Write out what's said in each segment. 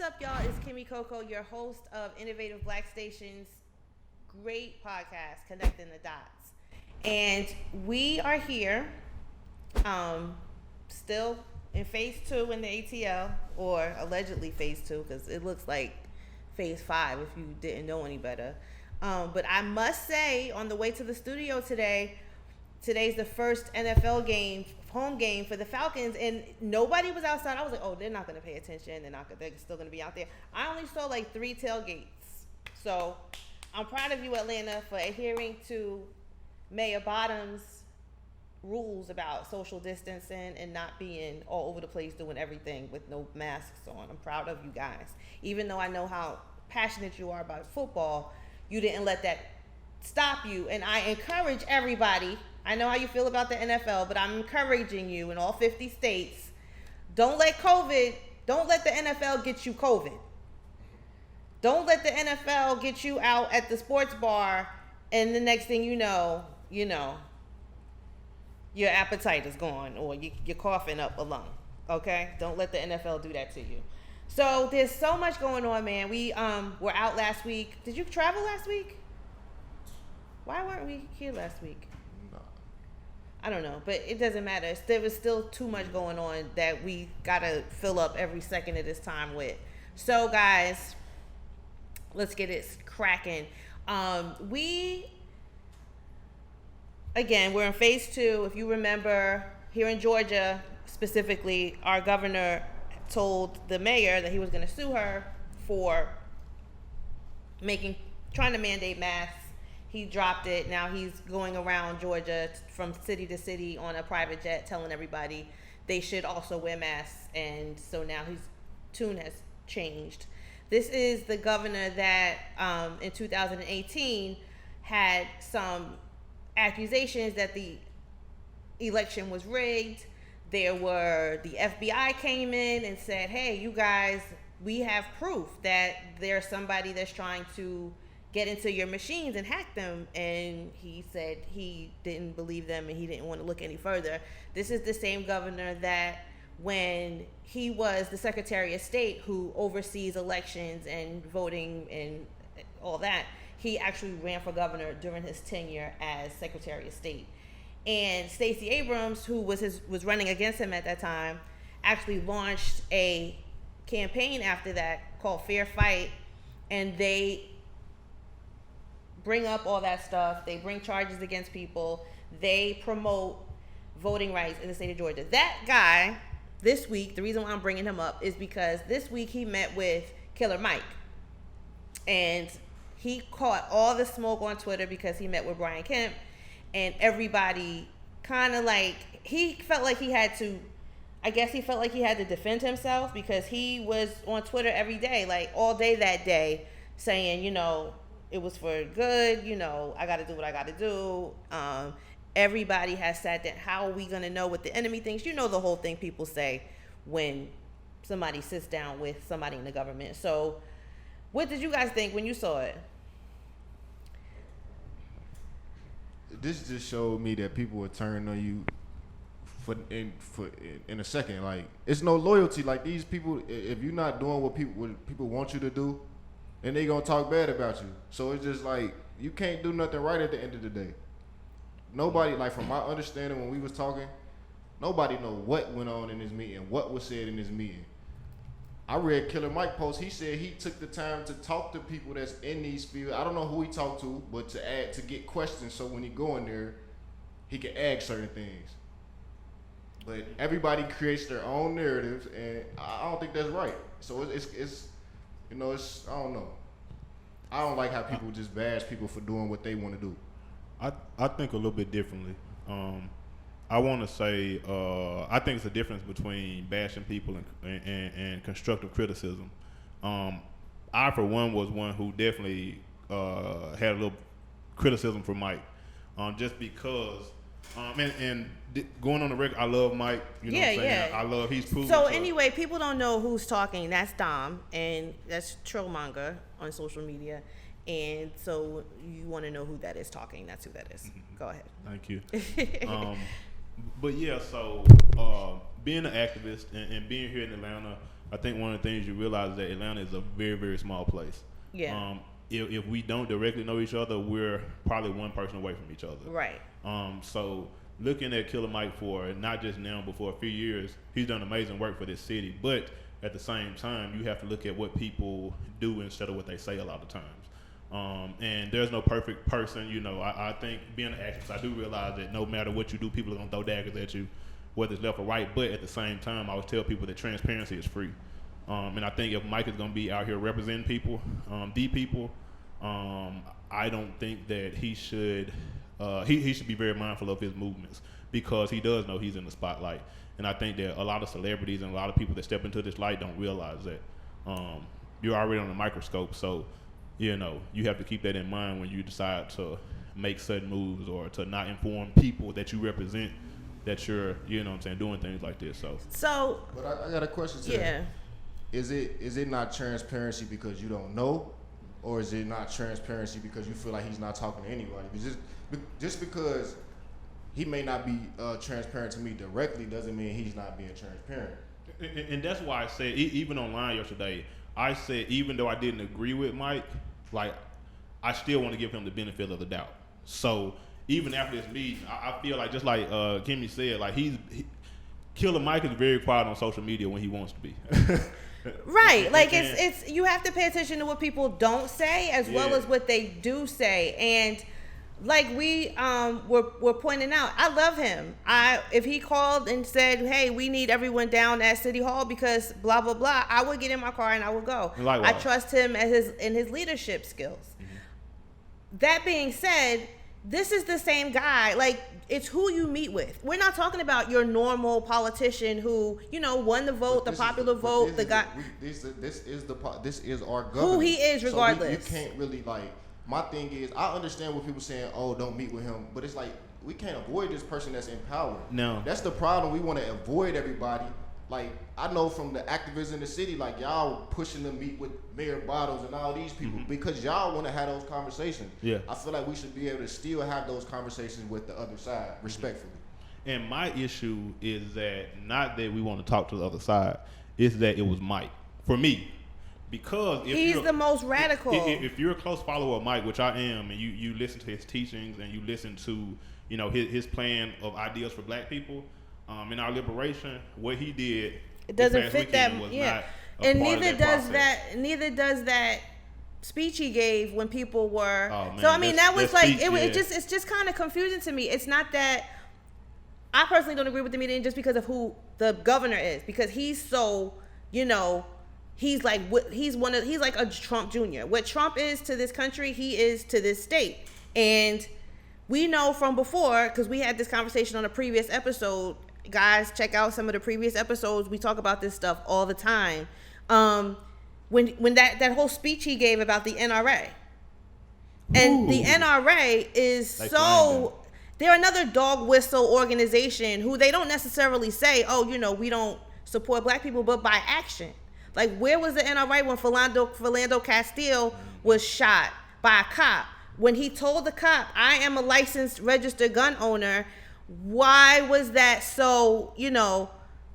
up, y'all? It's Kimmy Coco, your host of Innovative Black Station's great podcast, Connecting the Dots. And we are here, still in phase 2 in the ATL, or allegedly phase 2, because it looks like phase 5 if you didn't know any better. But I must say, on the way to the studio today's the first NFL game, home game for the Falcons, and nobody was outside. I was like, oh, they're not going to pay attention. They're still going to be out there. I only saw like 3 tailgates. So I'm proud of you, Atlanta, for adhering to Mayor Bottom's rules about social distancing and not being all over the place doing everything with no masks on. I'm proud of you guys. Even though I know how passionate you are about football, you didn't let that stop you. And I encourage everybody, I know how you feel about the NFL, but I'm encouraging you in all 50 states, don't let the NFL get you COVID. Don't let the NFL get you out at the sports bar, and the next thing you know, your appetite is gone, or you're coughing up a lung, okay? Don't let the NFL do that to you. So there's so much going on, man. We were out last week. Did you travel last week? Why weren't we here last week? No. I don't know, but it doesn't matter. There was still too much going on that we gotta fill up every second of this time with. So guys, let's get it cracking. We're in phase 2. If you remember, here in Georgia specifically, our governor told the mayor that he was going to sue her for trying to mandate masks. He dropped it. Now he's going around Georgia from city to city on a private jet telling everybody they should also wear masks. And so now his tune has changed. This is the governor that in 2018 had some accusations that the election was rigged. The FBI came in and said, hey, you guys, we have proof that there's somebody that's trying to get into your machines and hack them. And he said he didn't believe them and he didn't want to look any further. This is the same governor that when he was the Secretary of State who oversees elections and voting and all that, he actually ran for governor during his tenure as Secretary of State. And Stacey Abrams, who was running against him at that time, actually launched a campaign after that called Fair Fight, and they bring up all that stuff. They bring charges against people. They promote voting rights in the state of Georgia. That guy, this week, the reason why I'm bringing him up is because this week he met with Killer Mike, and he caught all the smoke on Twitter because he met with Brian Kemp. And everybody kind of he felt like he had to defend himself because he was on Twitter every day, like all day that day, saying, it was for good, I got to do what I got to do. Everybody has sat there. How are we going to know what the enemy thinks? The whole thing people say when somebody sits down with somebody in the government. So what did you guys think when you saw it? This just showed me that people would turn on you in a second. Like, it's no loyalty. Like, these people, if you're not doing what people want you to do, then they gonna talk bad about you. So it's just like you can't do nothing right at the end of the day. Nobody, like, from my understanding when we was talking, nobody know what went on in this meeting, what was said in this meeting. I read Killer Mike post. He said he took the time to talk to people that's in these fields. I don't know who he talked to, but to get questions so when he go in there, he can ask certain things. But everybody creates their own narratives, and I don't think that's right. So it's I don't know. I don't like how people just bash people for doing what they want to do. I think a little bit differently. I want to say I think it's a difference between bashing people and constructive criticism. I, for one, was one who definitely had a little criticism for Mike, just because. And going on the record, I love Mike. You know what I'm saying? I love he's proven. So anyway, people don't know who's talking. That's Dom, and that's Trollmonger on social media. And so you want to know who that is talking. That's who that is. Mm-hmm. Go ahead. Thank you. But yeah, so being an activist and being here in Atlanta, I think one of the things you realize is that Atlanta is a very, very small place. Yeah. If we don't directly know each other, we're probably one person away from each other. Right. So looking at Killer Mike for not just now, but for a few years, he's done amazing work for this city. But at the same time, you have to look at what people do instead of what they say a lot of times. And there's no perfect person. You know, I think being an activist, I do realize that no matter what you do, people are going to throw daggers at you, whether it's left or right. But at the same time, I always tell people that transparency is free. And I think if Mike is going to be out here representing people, the people, I don't think that he should be very mindful of his movements, because he does know he's in the spotlight. And I think that a lot of celebrities and a lot of people that step into this light don't realize that. You're already on a microscope, so you know you have to keep that in mind when you decide to make certain moves or to not inform people that you represent that you're, you know what I'm saying, doing things like this. So But I got a question to yeah. Is it not transparency because you don't know, or is it not transparency because you feel like he's not talking to anybody? Just because he may not be transparent to me directly doesn't mean he's not being transparent. And that's why I said, even online yesterday, I said even though I didn't agree with Mike, like I still want to give him the benefit of the doubt. So even after this meeting, I feel like, just like Kimmy said, like Killer Mike is very quiet on social media when he wants to be. Right, like it's you have to pay attention to what people don't say as well as what they do say. And like we were pointing out, I love him. If he called and said, "Hey, we need everyone down at City Hall because blah blah blah," I would get in my car and I would go. Likewise. I trust him in his leadership skills. Mm-hmm. That being said, this is the same guy. Like, it's who you meet with. We're not talking about your normal politician who, you know, won the vote, the popular vote, the guy. This is our government. Who he is, regardless. So you can't really, like. My thing is, I understand what people saying. Oh, don't meet with him, but it's like we can't avoid this person that's in power. No, that's the problem. We want to avoid everybody. Like, I know from the activists in the city, like y'all pushing to meet with Mayor Bottles and all these people because y'all want to have those conversations. Yeah, I feel like we should be able to still have those conversations with the other side, respectfully. And my issue is that not that we want to talk to the other side, it's that it was Mike for me. Because he's the most radical. If you're a close follower of Mike, which I am, and you listen to his teachings and you listen to, you know, his plan of ideas for Black people, in our liberation, what he did, it doesn't fit that. Yeah, and neither does that speech he gave when people were. Oh, man, so I mean, that was like speech, it's just kind of confusing to me. It's not that I personally don't agree with the meeting just because of who the governor is, because he's so, you know. He's like a Trump Jr. What Trump is to this country, he is to this state. And we know from before, because we had this conversation on a previous episode. Guys, check out some of the previous episodes. We talk about this stuff all the time. When that whole speech he gave about the NRA. And the NRA is they're another dog whistle organization who they don't necessarily say, oh, you know, we don't support Black people, but by action. Like, where was the NRA when Philando Castile was shot by a cop? When he told the cop, I am a licensed registered gun owner, why was that so, you know,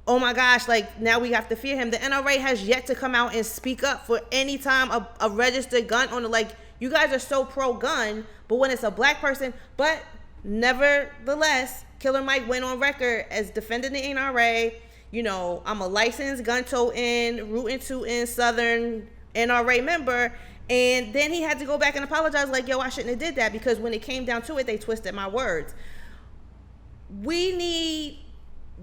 oh my gosh, like, now we have to fear him? The NRA has yet to come out and speak up for any time a registered gun owner. Like, you guys are so pro-gun, but when it's a Black person, but nevertheless, Killer Mike went on record as defending the NRA. You know, I'm a licensed gun toting, rootin' tootin' Southern NRA member. And then he had to go back and apologize like, yo, I shouldn't have did that, because when it came down to it, they twisted my words. We need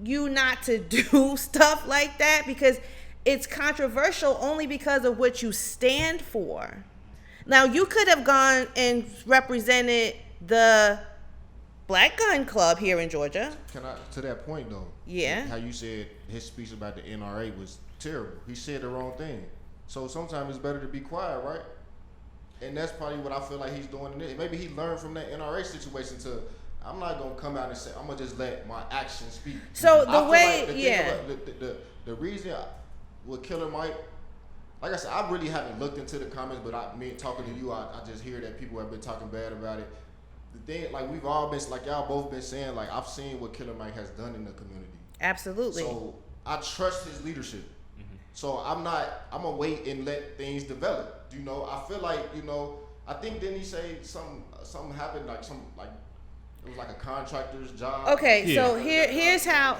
you not to do stuff like that, because it's controversial only because of what you stand for. Now, you could have gone and represented the Black Gun Club here in Georgia. Can I, to that point though? Yeah. How you said his speech about the NRA was terrible. He said the wrong thing. So sometimes it's better to be quiet, right? And that's probably what I feel like he's doing in it. Maybe he learned from that NRA situation to, I'm not gonna come out and say, I'm gonna just let my actions speak. So the reason with Killer Mike, like I said, I really haven't looked into the comments, but talking to you, I just hear that people have been talking bad about it. the thing, like we've all been, like y'all both been saying, like I've seen what Killer Mike has done in the community. Absolutely. So I trust his leadership. So I'm gonna wait and let things develop. You know, I feel like, you know, I think didn't he say something happened, like it was like a contractor's job. Okay, so here's how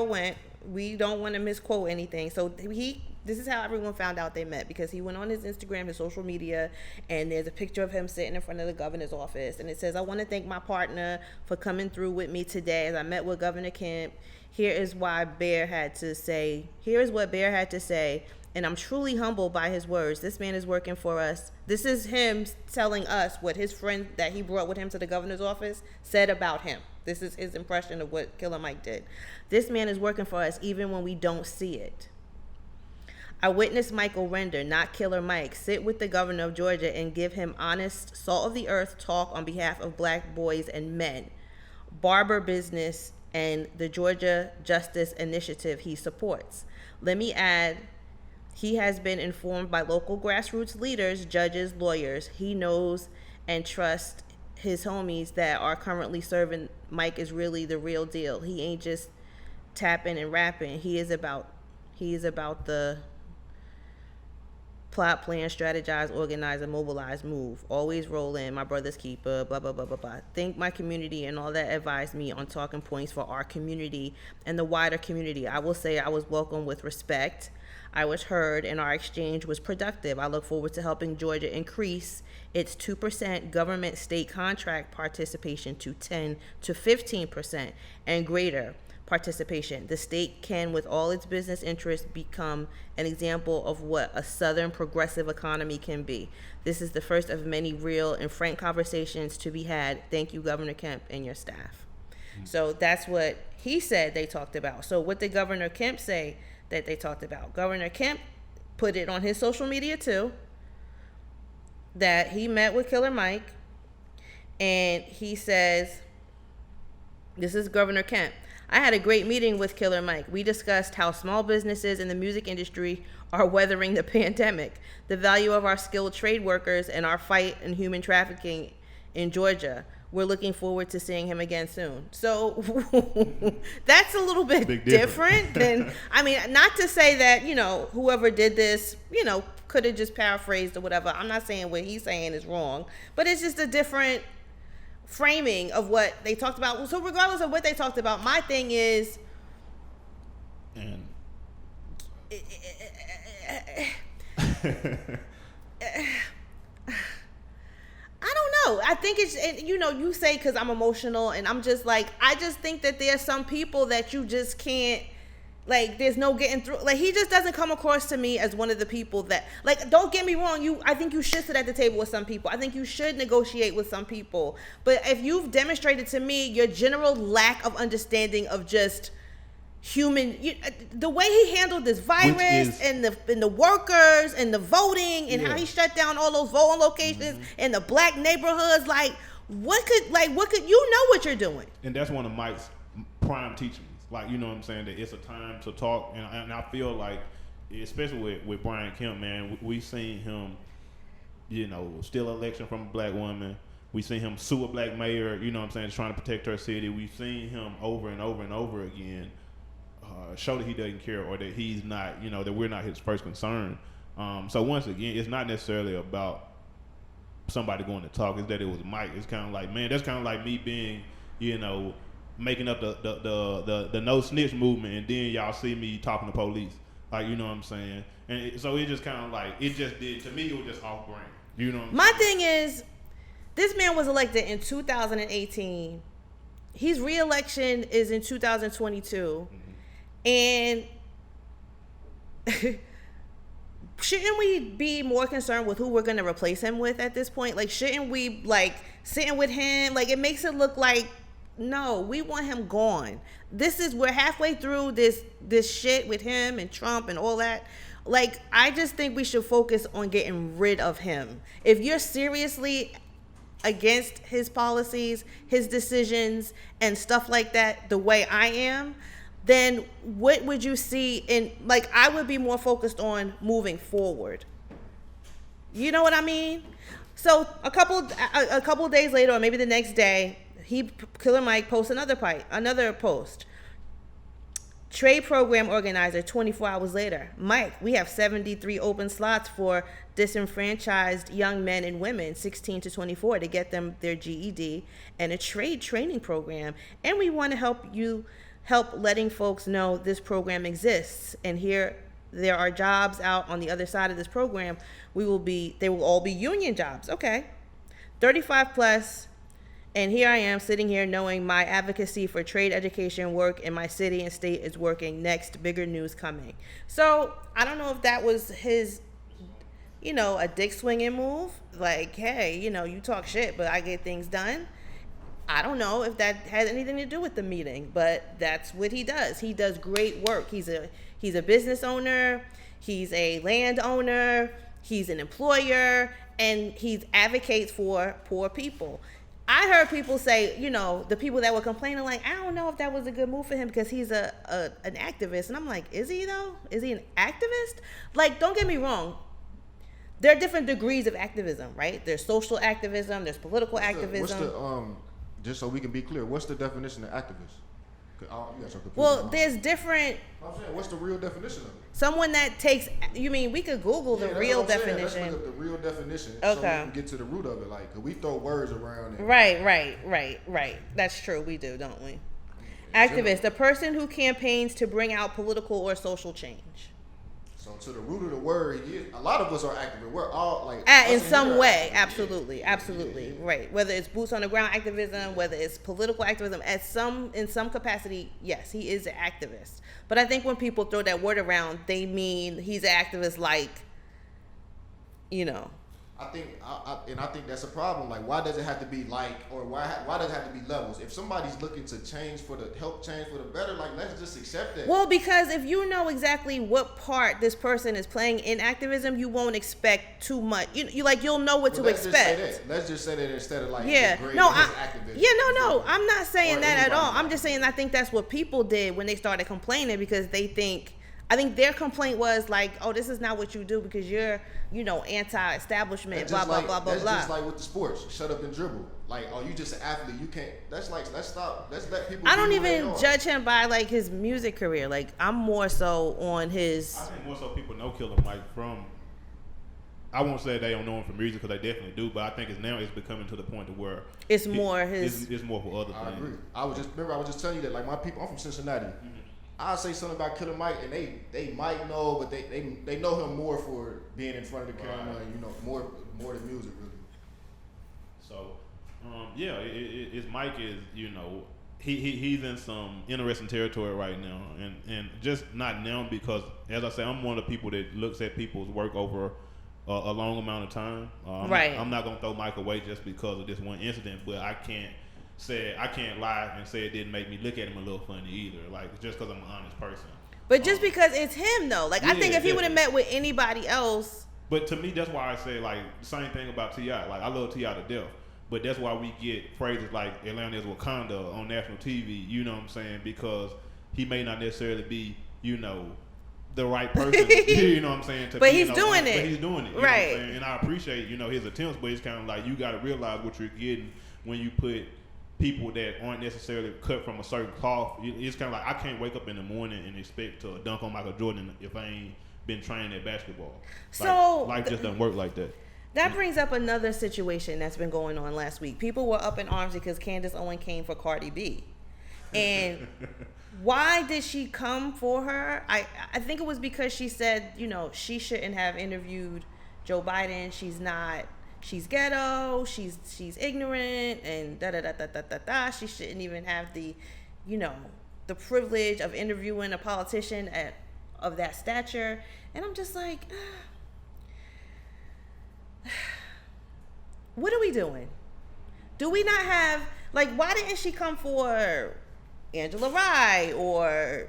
it went. We don't want to misquote anything. So this is how everyone found out they met, because he went on his Instagram, his social media, and there's a picture of him sitting in front of the governor's office, and it says, "I want to thank my partner for coming through with me today as I met with Governor Kemp. Here is what Bear had to say, and I'm truly humbled by his words. This man is working for us." This is him telling us what his friend that he brought with him to the governor's office said about him. This is his impression of what Killer Mike did. "This man is working for us even when we don't see it. I witnessed Michael Render, not Killer Mike, sit with the governor of Georgia and give him honest, salt of the earth talk on behalf of black boys and men, barber business, and the Georgia Justice Initiative he supports. Let me add, he has been informed by local grassroots leaders, judges, lawyers. He knows and trusts his homies that are currently serving. Mike is really the real deal. He ain't just tapping and rapping. He is about the plot, plan, strategize, organize, and mobilize, move. Always roll in, my brother's keeper, blah, blah, blah, blah, blah. Thank my community and all that advised me on talking points for our community and the wider community. I will say I was welcomed with respect. I was heard, and our exchange was productive. I look forward to helping Georgia increase its 2% government state contract participation to 10 to 15% and greater participation. The state can, with all its business interests, become an example of what a Southern progressive economy can be. This is the first of many real and frank conversations to be had. Thank you, Governor Kemp and your staff." So that's what he said they talked about. So what did Governor Kemp say that they talked about? Governor Kemp put it on his social media too, that he met with Killer Mike, and he says, this is Governor Kemp, "I had a great meeting with Killer Mike. We discussed how small businesses in the music industry are weathering the pandemic, the value of our skilled trade workers, and our fight in human trafficking in Georgia. We're looking forward to seeing him again soon." So that's a little bit different than, I mean, not to say that, you know, whoever did this, you know, could have just paraphrased or whatever. I'm not saying what he's saying is wrong, but it's just a different framing of what they talked about. So regardless of what they talked about, my thing is, I don't know. I think it's, you know, you say because I'm emotional, and I'm just like, I just think that there's some people that you just can't, like, there's no getting through. Like, he just doesn't come across to me as one of the people that, like, don't get me wrong, I think you should sit at the table with some people. I think you should negotiate with some people. But if you've demonstrated to me your general lack of understanding of just the way he handled this virus and the workers and the voting and how he shut down all those voting locations in the black neighborhoods, like what could you know what you're doing? And that's one of Mike's prime teachings. Like, you know what I'm saying, that it's a time to talk, and I feel like, especially with Brian Kemp, man, we seen him, you know, steal an election from a black woman. We seen him sue a black mayor, you know what I'm saying, trying to protect her city. We've seen him over and over and over again show that he doesn't care, or that he's not, you know, that we're not his first concern. So once again, it's not necessarily about somebody going to talk. It's that it was Mike. It's kind of like, man, that's kind of like me being, you know, making up the no snitch movement, and then y'all see me talking to police, like, you know what I'm saying. And so it just kind of like, it just did, to me, it was just off brand. You know what I'm saying? My thing is, this man was elected in 2018. His re-election is in 2022. And shouldn't we be more concerned with who we're going to replace him with at this point? Like, shouldn't we, like, sitting with him? Like, it makes it look like, no, we want him gone. We're halfway through this shit with him and Trump and all that. Like, I just think we should focus on getting rid of him. If you're seriously against his policies, his decisions, and stuff like that, the way I am, then what would you see in, like, I would be more focused on moving forward. You know what I mean? So a couple days later, or maybe the next day, Killer Mike posts another post. Trade program organizer 24 hours later. Mike, we have 73 open slots for disenfranchised young men and women 16 to 24 to get them their GED and a trade training program. And we want to help letting folks know this program exists. And here there are jobs out on the other side of this program. They will all be union jobs. Okay. 35 plus. And here I am sitting here knowing my advocacy for trade education work in my city and state is working. Next, bigger news coming. So I don't know if that was his, a dick swinging move. Like, hey, you talk shit, but I get things done. I don't know if that has anything to do with the meeting, but that's what he does. He does great work. He's a business owner. He's a landowner. He's an employer, and he advocates for poor people. I heard people say, the people that were complaining, like, I don't know if that was a good move for him because he's an activist. And I'm like, is he though? Is he an activist? Like, don't get me wrong. There are different degrees of activism, right? There's social activism. There's political activism. Just so we can be clear, what's the definition of activist? There's different. I'm saying, what's the real definition of it? Someone that takes. You mean we could Google the real definition? Let's look up the real definition, okay, so we can get to the root of it. Like, 'cause we throw words around. Right. That's true. We do, don't we? Activist, a person who campaigns to bring out political or social change. So to the root of the word, a lot of us are activists. We're all like in some way, absolutely. Right. Whether it's boots on the ground activism, whether it's political activism, in some capacity, yes, he is an activist. But I think when people throw that word around, they mean he's an activist, like, I think that's a problem. Like, why does it have to be or why does it have to be levels? If somebody's looking to help change for the better, like, let's just accept that. Well, because if you know exactly what part this person is playing in activism, you won't expect too much. You'll know what to expect. Let's just say that instead of activism. I'm not saying that at all. I'm just saying I think that's what people did when they started complaining because I think their complaint was like, oh, this is not what you do because you're, anti-establishment, blah, blah, blah, blah, blah. That's just like with the sports. Shut up and dribble. Like, oh, you just an athlete. You can't. Let's stop. Let's let people. I don't even judge him by, like, his music career. Like, I'm more so on his. I think more so people know Killer Mike from. I won't say they don't know him from music because they definitely do, but I think it's becoming to the point to where it's more his. It's more for other things. I agree. I was just telling you that, like, my people. I'm from Cincinnati. Mm-hmm. I'll say something about Killer Mike, and they might know, but they know him more for being in front of the camera, and more than music, really. So, it's Mike is he's in some interesting territory right now, and just not now because, as I say, I'm one of the people that looks at people's work over a long amount of time. I'm not gonna throw Mike away just because of this one incident, but I can't lie and say it didn't make me look at him a little funny either. Like, just because I'm an honest person. But just because it's him, though. Like, I think if he would have met with anybody else. But to me, that's why I say, like, the same thing about T.I. Like, I love T.I. to death. But that's why we get phrases like Atlanta is Wakanda on national TV. You know what I'm saying? Because he may not necessarily be, the right person. You know what I'm saying? But he's doing it. But he's doing it. You know what I'm saying? And I appreciate, his attempts. But it's kind of like you got to realize what you're getting when you put people that aren't necessarily cut from a certain cloth. It's kind of like I can't wake up in the morning and expect to dunk on Michael Jordan if I ain't been trained at basketball. So life just doesn't work like that. That brings up another situation that's been going on last week. People were up in arms because Candace Owens came for Cardi B. And why did she come for her? I think it was because she said, she shouldn't have interviewed Joe Biden. She's ghetto, she's ignorant, and da-da-da-da-da-da-da. She shouldn't even have the privilege of interviewing a politician of that stature. And I'm just like, what are we doing? Do we not have, like, why didn't she come for Angela Rye or,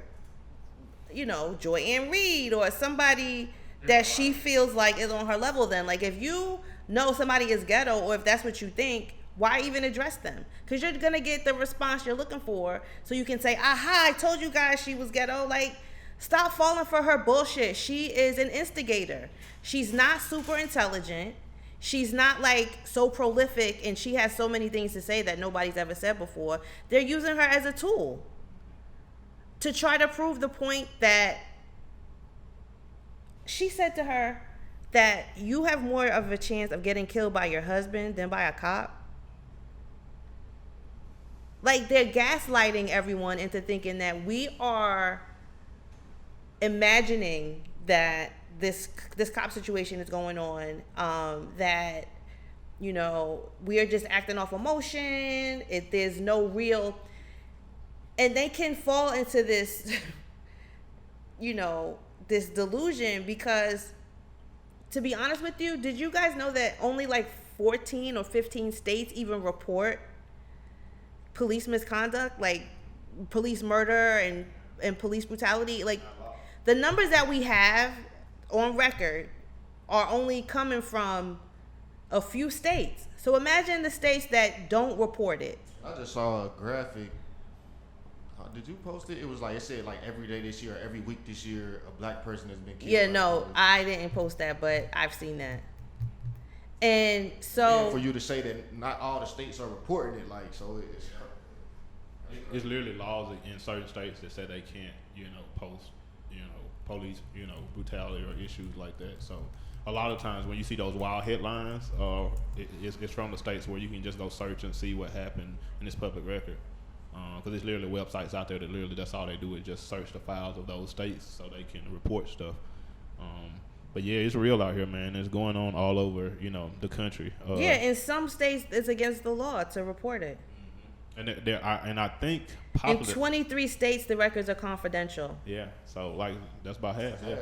Joy Ann Reid or somebody that she feels like is on her level then? Like, if you know somebody is ghetto, or if that's what you think, why even address them? Because you're going to get the response you're looking for, so you can say, aha, I told you guys she was ghetto. Like, stop falling for her bullshit. She is an instigator. She's not super intelligent. She's not like so prolific and she has so many things to say that nobody's ever said before. They're using her as a tool to try to prove the point that she said to her that you have more of a chance of getting killed by your husband than by a cop. Like, they're gaslighting everyone into thinking that we are imagining that this cop situation is going on, that, you know, we are just acting off emotion, there's no real, and they can fall into this, you know, this delusion because, to be honest with you, did you guys know that only like 14 or 15 states even report police misconduct, like police murder and police brutality? Like, the numbers that we have on record are only coming from a few states. So imagine the states that don't report it. I just saw a graphic. Did you post it? It was like, it said like every day this year, every week this year, a black person has been killed. Yeah, no, I didn't post that, but I've seen that. And so, and for you to say that not all the states are reporting it, like, so it's literally laws in certain states that say they can't, you know, post, you know, police, you know, brutality or issues like that. So a lot of times when you see those wild headlines, it's from the states where you can just go search and see what happened in this public record. Because there's literally websites out there that literally that's all they do is just search the files of those states so they can report stuff. But yeah, it's real out here, man. It's going on all over, you know, the country. Yeah, in some states it's against the law to report it. And I think in 23 states the records are confidential. Yeah, so like that's about half. Yeah.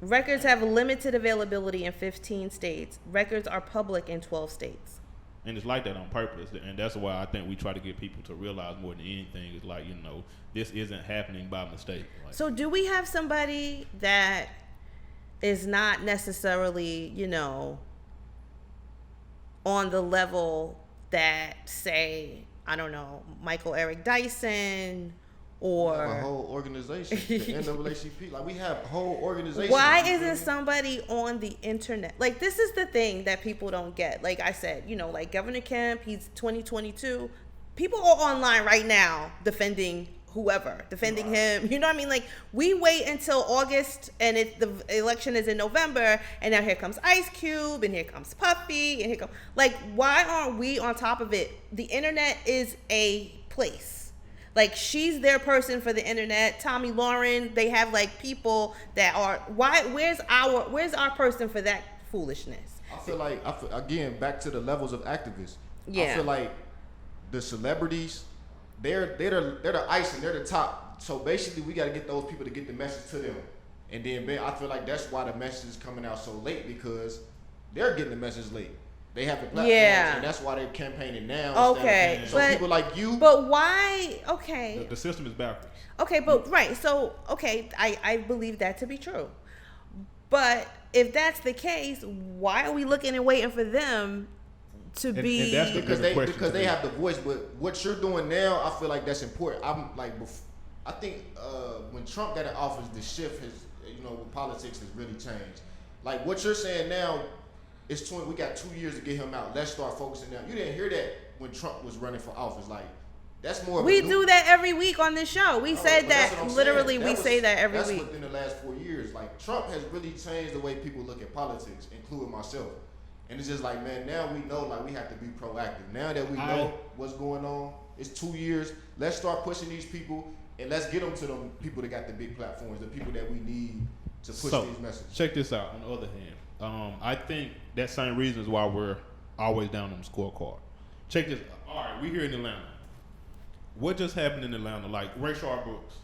Records have limited availability in 15 states. Records are public in 12 states. And it's like that on purpose, and that's why I think we try to get people to realize more than anything is like, you know, this isn't happening by mistake. Like, so do we have somebody that is not necessarily, you know, on the level that, say, I don't know, Michael Eric Dyson or a whole organization, the NAACP, like we have whole organizations. Why isn't somebody on the internet? Like, this is the thing that people don't get. Like I said, you know, like Governor Kemp, he's 2022. People are online right now defending whoever, defending him. You know what I mean? Like, we wait until August and the election is in November, and now here comes Ice Cube and here comes Puffy and here comes, like, why aren't we on top of it? The internet is a place. Like, she's their person for the internet. Tommy Lauren, they have like people that are, where's our person for that foolishness? I feel like, again, back to the levels of activists. Yeah. I feel like the celebrities, they're the ice and they're the top. So basically we got to get those people to get the message to them. And then I feel like that's why the message is coming out so late, because they're getting the message late. They have the platforms, and that's why they're campaigning now. Okay, so people like you. But why? Okay. The system is backwards. Okay, but right. So, okay, I believe that to be true. But if that's the case, why are we looking and waiting for them to be? And that's because they have the voice. But what you're doing now, I feel like that's important. I'm like, I think when Trump got in office, the shift has, you know, with politics has really changed. Like what you're saying now. We got 2 years to get him out. Let's start focusing now. You didn't hear that when Trump was running for office. Like, that's more. We do that every week on this show. We said that literally. We say that every week. That's within the last 4 years. Like, Trump has really changed the way people look at politics, including myself. And it's just like, man, now we know, like, we have to be proactive. Now that we know what's going on, it's 2 years. Let's start pushing these people, and let's get them to them people that got the big platforms, the people that we need to push these messages. Check this out. On the other hand. I think that same reason is why we're always down on the scorecard. Check this out. All right, we here in Atlanta. What just happened in Atlanta? Like Rayshard Brooks.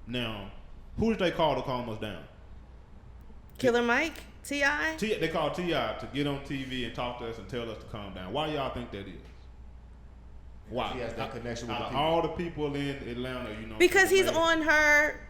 Now, who did they call to calm us down? Killer Mike? T.I.? They called T.I. to get on TV and talk to us and tell us to calm down. Why y'all think that is? Why? He has that connection with the people. All the people in Atlanta, you know. Because he's on her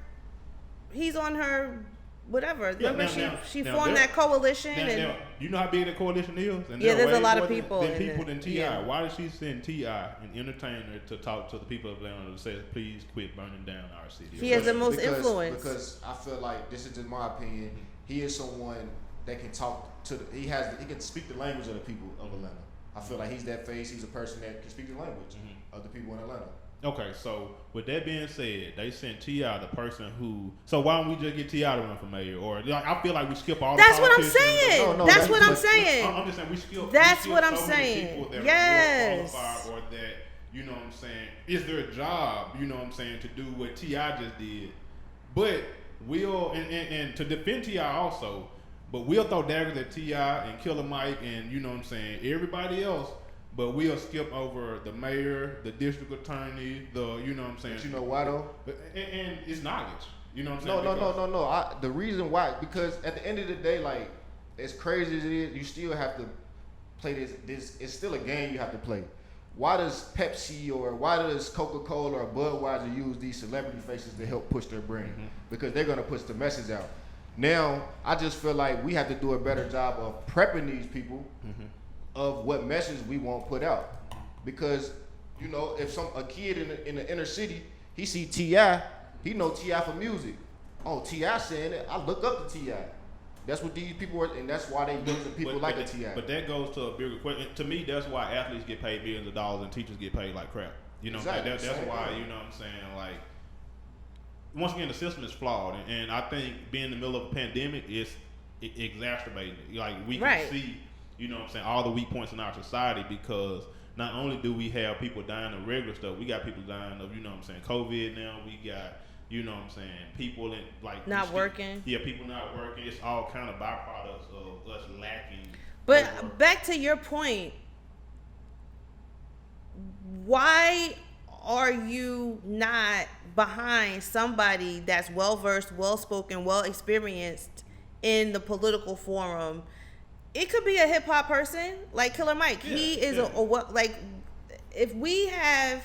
whatever. Yeah, remember she formed that coalition. Now, you know how big that coalition is? And yeah, there's a lot of people. Than T.I. Yeah. Why did she send T.I. and entertain her to talk to the people of Atlanta to say, please quit burning down our city? He has the most influence. Because I feel like, this is just my opinion, he is someone that can talk to he can speak the language of the people of Atlanta. I feel like he's that face. He's a person that can speak the language of the people in Atlanta. Okay, so with that being said, they sent T.I. the person who. So why don't we just get T.I. to run for mayor? Or like, I feel like we skip all. That's the what I'm politicians. saying. No, that's what I'm saying. I'm just saying we skip. That's we skip what I'm so many saying. people that Yes. are more qualified, or that you know what I'm saying is their job. You know what I'm saying to do what T.I. just did, but we'll and to defend T.I. also, but we'll throw daggers at T.I. and Killer Mike and you know what I'm saying everybody else. But we'll skip over the mayor, the district attorney, you know what I'm saying. But you know why though? And it's knowledge. You know what I'm saying? No. The reason why, because at the end of the day, like as crazy as it is, you still have to play this. It's still a game you have to play. Why does Pepsi or why does Coca-Cola or Budweiser use these celebrity faces to help push their brand? Because they're gonna push the message out. Now, I just feel like we have to do a better job of prepping these people. Of what message we won't put out, because you know if a kid in the inner city he see T.I., he know T.I. for music. Oh, T.I. saying it, I look up to T.I. That's what these people are, and that's why they using people like a T.I. But that goes to a bigger question. To me, that's why athletes get paid millions of dollars and teachers get paid like crap. You know, exactly. That's why you know what I'm saying. Like once again, the system is flawed, and I think being in the middle of a pandemic is exacerbating it. Like we can see. You know what I'm saying, all the weak points in our society, because not only do we have people dying of regular stuff, we got people dying of, you know what I'm saying, COVID now, we got, you know what I'm saying, people in like not working. Yeah, people not working. It's all kind of byproducts of us lacking. But back to your point, why are you not behind somebody that's well versed, well spoken, well experienced in the political forum? It could be a hip hop person like Killer Mike. Yeah, he is like if we have.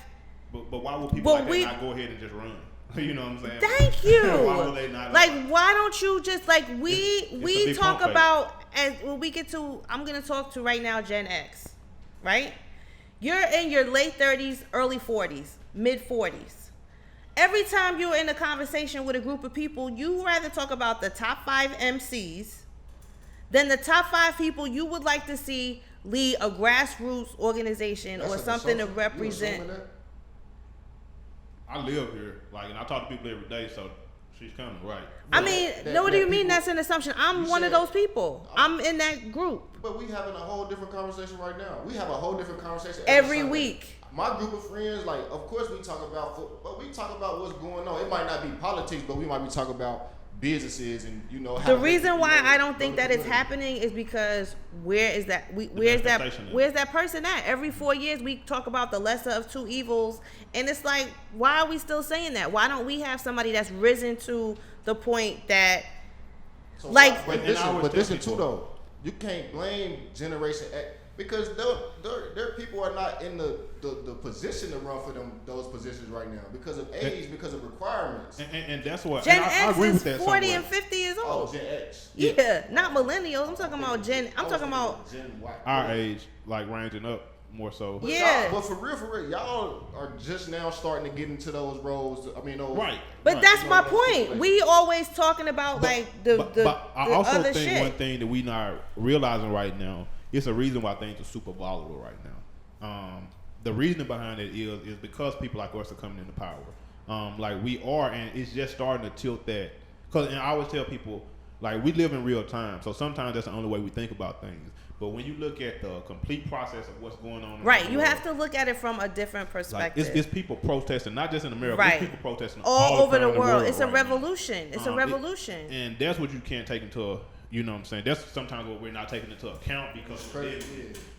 But why would people like that not go ahead and just run? You know what I'm saying? Thank you. Why would they not? Like why don't you just like we talk about as when we get to I'm gonna talk to right now Gen X, right? You're in your late 30s, early 40s, mid 40s. Every time you're in a conversation with a group of people, you rather talk about the top 5 MCs than the top 5 people you would like to see lead a grassroots organization or something to represent. I live here, like, and I talk to people every day, so she's kind of right. I mean, what do you mean that's an assumption? I'm one of those people. I'm in that group. But we having a whole different conversation right now. We have a whole different conversation every week. My group of friends, like, of course we talk about football, but we talk about what's going on. It might not be politics, but we might be talking about businesses and you know how the reason why I don't think that it's happening is because where's that person at? Every 4 years we talk about the lesser of two evils, and it's like, why are we still saying that? Why don't we have somebody that's risen to the point that but listen too though, you can't blame Generation X because their people are not in the position to run for those positions right now because of age, because of requirements. And that's what Gen X I agree is with that 40 and 50 years old. Oh, Gen X. Yeah, not millennials. I'm talking about Gen. I'm talking about Gen Y. Our age, like ranging up more so. But yeah. But for real, y'all are just now starting to get into those roles. I mean, those, right. But right. that's my point. We always talking about But I also other think shit. one thing that we not realizing right now, it's a reason why things are super volatile right now. The reason behind it is because people like us are coming into power. Like we are, and it's just starting to tilt that. And I always tell people, like, we live in real time, so sometimes that's the only way we think about things. But when you look at the complete process of what's going on, right, you have to look at it from a different perspective. Like it's people protesting, not just in America. Right, it's people protesting all over the world. world. It's a right revolution. Now. It's a revolution, and that's what you can't take into. You know what I'm saying? That's sometimes what we're not taking into account because of it.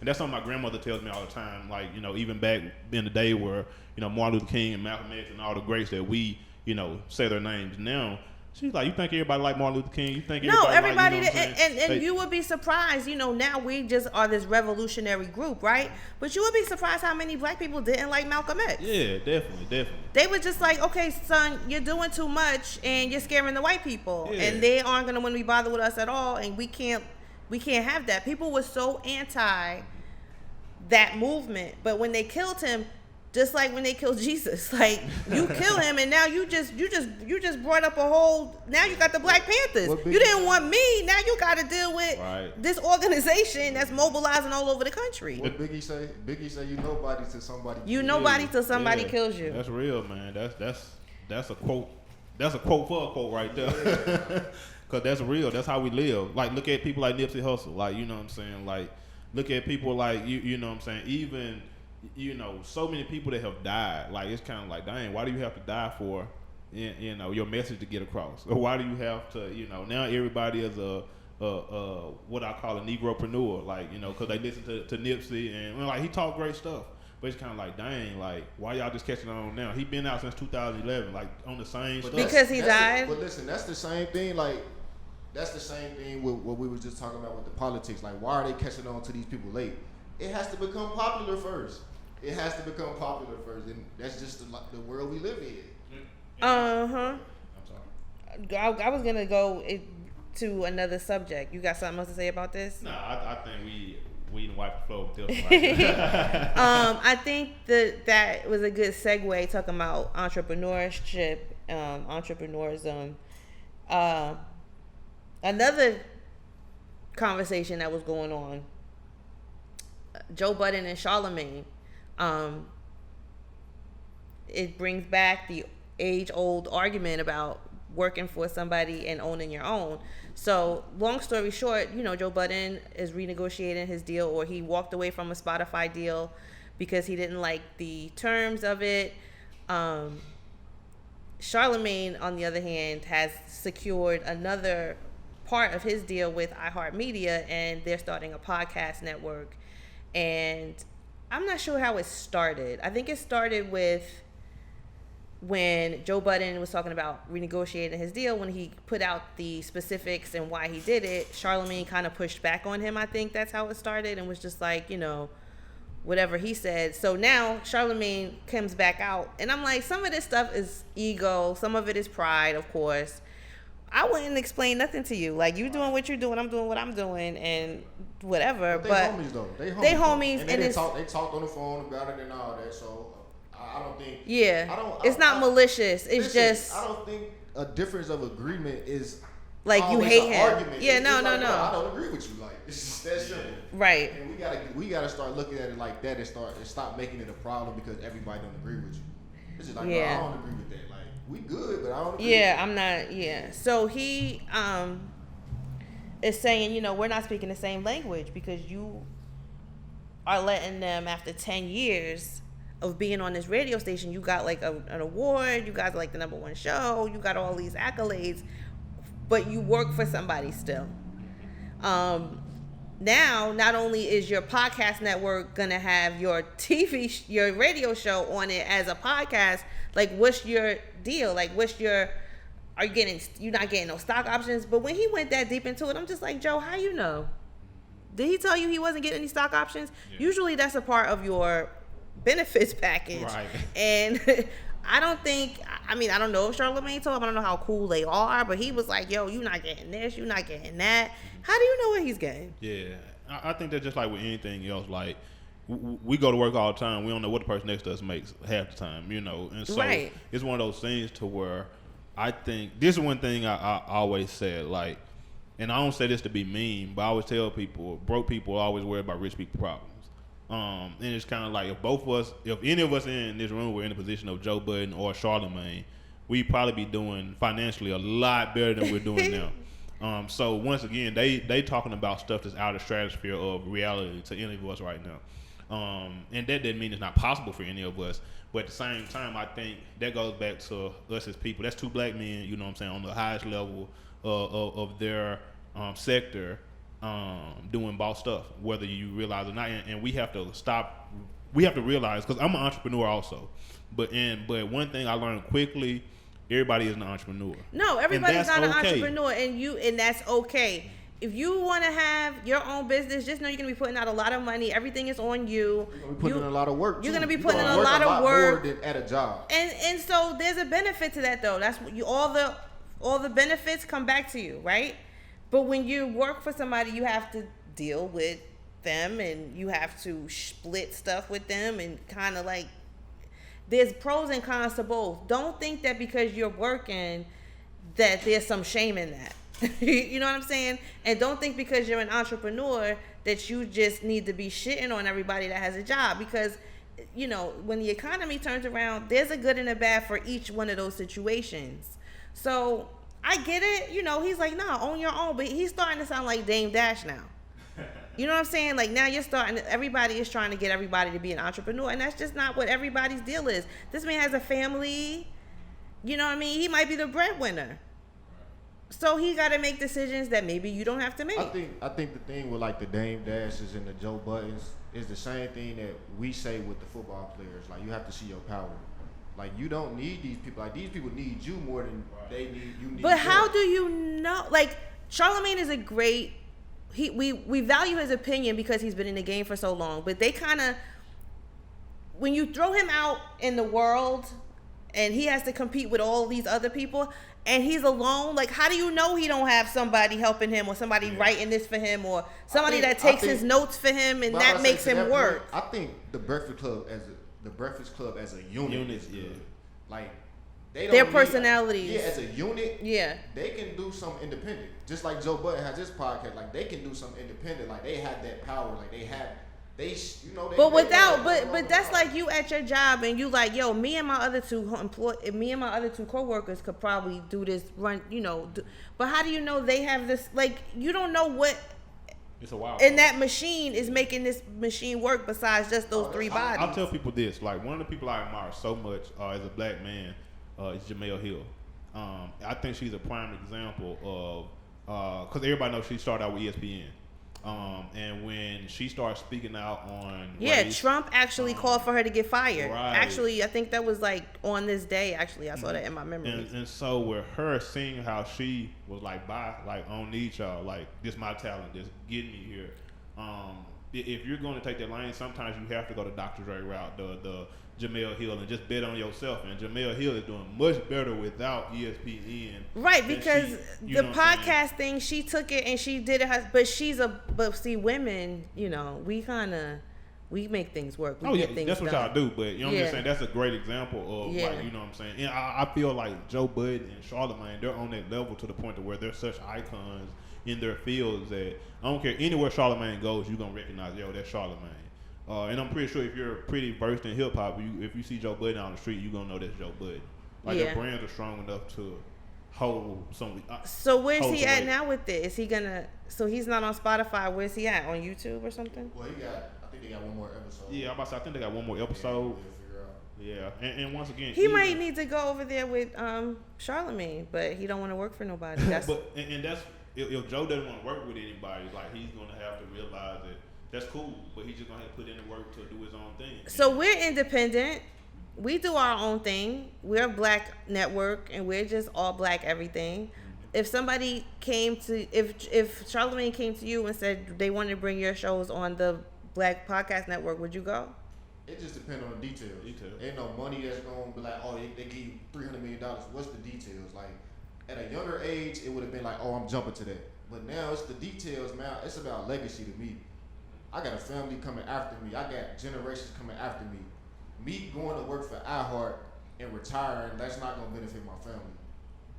And that's something my grandmother tells me all the time. Like, you know, even back in the day where, you know, Martin Luther King and Malcolm X and all the greats that we, you know, say their names now. She's like, you think everybody like Martin Luther King? You think everybody like, and you would be surprised, you know, now we just are this revolutionary group, right? But you would be surprised how many black people didn't like Malcolm X. Yeah, definitely. They were just like, okay, son, you're doing too much and you're scaring the white people. Yeah. And they aren't going to want to be bothered with us at all. And we can't have that. People were so anti that movement. But when they killed him, Just like when they killed Jesus, like you kill him, and now you just brought up a whole. Now you got the Black Panthers. You didn't want me. Now you got to deal with this organization that's mobilizing all over the country. What Biggie say? Biggie say you nobody till somebody. You nobody till somebody kills you. That's real, man. That's a quote. That's a quote for a quote right there. Cause that's real. That's how we live. Like look at people like Nipsey Hussle. Like you know what I'm saying. Like look at people like you know what I'm saying. Even so many people that have died. Like it's kind of like, dang, why do you have to die for, your message to get across? Or why do you have to, now everybody is a what I call a Negropreneur, like because they listen to Nipsey and like he talk great stuff. But it's kind of like, dang, like why y'all just catching on now? He been out since 2011, like on the same stuff. Because he died. But listen, that's the same thing. Like that's the same thing with what we were just talking about with the politics. Like why are they catching on to these people late? It has to become popular first. It has to become popular first, and that's just the world we live in. I'm sorry. I was gonna go to another subject. You got something else to say about this? No, I think we didn't wipe the floor with this one. I think that was a good segue talking about entrepreneurship, entrepreneurism. Another conversation that was going on. Joe Budden and Charlamagne. It brings back the age-old argument about working for somebody and owning your own. So, long story short, Joe Budden is renegotiating his deal, or he walked away from a Spotify deal because he didn't like the terms of it. Charlamagne, on the other hand, has secured another part of his deal with iHeartMedia, and they're starting a podcast network. And I'm not sure how it started. I think it started with when Joe Budden was talking about renegotiating his deal. When he put out the specifics and why he did it, Charlamagne kind of pushed back on him. I think that's how it started, and was just like, whatever he said. So now Charlamagne comes back out, and I'm like, some of this stuff is ego, some of it is pride, of course. I wouldn't explain nothing to you. Like, you doing what you're doing, I'm doing what I'm doing, and whatever. But they homies though. They homies, and they talked on the phone about it and all that. So I don't think. Yeah. It's not malicious. It's just. I don't think a difference of agreement is like you hate him. Argument. Yeah. It's No. I don't agree with you. Like it's just that simple. Right. And we gotta start looking at it like that and stop making it a problem because everybody don't agree with you. It's just like, no, I don't agree with that. Like we good, but I don't agree. Yeah, I'm not. Yeah. So he is saying, we're not speaking the same language because you are letting them, after 10 years of being on this radio station, you got like an award, you got like the #1 show, you got all these accolades, but you work for somebody still. Now, not only is your podcast network gonna have your your radio show on it as a podcast, like what's your deal? Like you're not getting no stock options? But when he went that deep into it, I'm just like, Joe, how you know? Did he tell you he wasn't getting any stock options? Yeah. Usually that's a part of your benefits package. Right. And I don't know if Charlamagne told him, I don't know how cool they are, but he was like, yo, you're not getting this, you're not getting that. How do you know what he's getting? Yeah. I think that's just like with anything else. Like, we go to work all the time. We don't know what the person next to us makes half the time, And so it's one of those things to where I think this is one thing I always said, like, and I don't say this to be mean, but I always tell people, broke people always worry about rich people problems. And it's kind of like if any of us in this room were in the position of Joe Budden or Charlamagne, we'd probably be doing financially a lot better than we're doing now. So once again, they talking about stuff that's out of the stratosphere of reality to any of us right now. And that doesn't mean it's not possible for any of us. But at the same time, I think that goes back to us as people. That's two black men, on the highest level of their sector, doing boss stuff, whether you realize or not. And we have to stop. We have to realize, because I'm an entrepreneur also. But one thing I learned quickly, everybody is an entrepreneur. No, everybody's not an entrepreneur, and that's okay. If you want to have your own business, just know you're going to be putting out a lot of money. Everything is on you. You're going to be putting in a lot of work. You're going to be putting in a lot of work. More than at a job. And so there's a benefit to that, though. That's what all the benefits come back to you, right? But when you work for somebody, you have to deal with them, and you have to split stuff with them, and kind of like there's pros and cons to both. Don't think that because you're working that there's some shame in that. You know what I'm saying? And don't think because you're an entrepreneur that you just need to be shitting on everybody that has a job, because you know, when the economy turns around, there's a good and a bad for each one of those situations. So I get it. You know, he's like, nah, own your own. But he's starting to sound like Dame Dash now. You know what I'm saying? Like, now you're starting to, everybody is trying to get everybody to be an entrepreneur. And that's just not what everybody's deal is. This man has a family. You know what I mean? He might be the breadwinner. So he got to make decisions that maybe you don't have to make. I think the thing with like the Dame Dashes and the Joe Buttons is the same thing that we say with the football players. Like, you have to see your power. Like, you don't need these people. Like, these people need you more than they need you. But how do you know? Like, Charlamagne is a great. We value his opinion because he's been in the game for so long. But they kind of, when you throw him out in the world, and he has to compete with all these other people, and he's alone, like, how do you know he don't have somebody helping him, or somebody writing this for him, or somebody that takes his notes for him, and that makes him work? I think the Breakfast Club as a unit is good. Like, they don't their need, personalities. Yeah, as a unit. Yeah. They can do something independent. Just like Joe Budden has his podcast. Like, they can do something independent. Like, they have that power. Like, but that's like you at your job and you like, yo, me and my other two coworkers could probably do this run, you know. But how do you know they have this? Like, you don't know what. It's a wild. And that machine is making this machine work besides just those three bodies. I'll tell people this. Like, one of the people I admire so much as a black man is Jamel Hill. I think she's a prime example of, because everybody knows she started out with ESPN. And when she started speaking out on race, Trump actually called for her to get fired. Right. Actually, I think that was like on this day. Actually, I saw that in my memory. And so with her seeing how she was like, bye, like, I don't need y'all. Like, this my talent. Just get me here. If you're going to take that lane, sometimes you have to go the Dr. Dre route, the Jamel Hill, and just bet on yourself. And Jamel Hill is doing much better without ESPN. Right, because the podcast thing, she took it and she did it. But see, women, you know, we make things work. That's what y'all do. But you know what I'm saying? That's a great example of like, you know what I'm saying? And I feel like Joe Budden and Charlamagne, they're on that level to the point to where they're such icons in their fields that I don't care anywhere Charlamagne goes, you're gonna recognize, yo, that's Charlamagne. And I'm pretty sure if you're pretty versed in hip hop, if you see Joe Budden on the street, you're gonna know that's Joe Budden. Like, their brands are strong enough to hold some. So where's he at now with it? Is he gonna? So he's not on Spotify. Where's he at? On YouTube or something? Well, I think they got one more episode. Yeah, I'm about to say, I think they got one more episode. Yeah, and once again, he might need to go over there with Charlamagne, but he don't want to work for nobody. That's and that's if Joe doesn't want to work with anybody, like, he's gonna have to realize that. That's cool, but he's just gonna have to put in the work to do his own thing. So we're independent. We do our own thing. We're a black network, and we're just all black everything. Mm-hmm. If somebody if Charlamagne came to you and said they wanted to bring your shows on the Black Podcast Network, would you go? It just depends on the details. Ain't no money that's gonna be like, oh, they give you $300 million. What's the details? Like, at a younger age, it would have been like, oh, I'm jumping to that. But now it's the details, man. It's about legacy to me. I got a family coming after me. I got generations coming after me. Me going to work for iHeart and retiring, that's not going to benefit my family.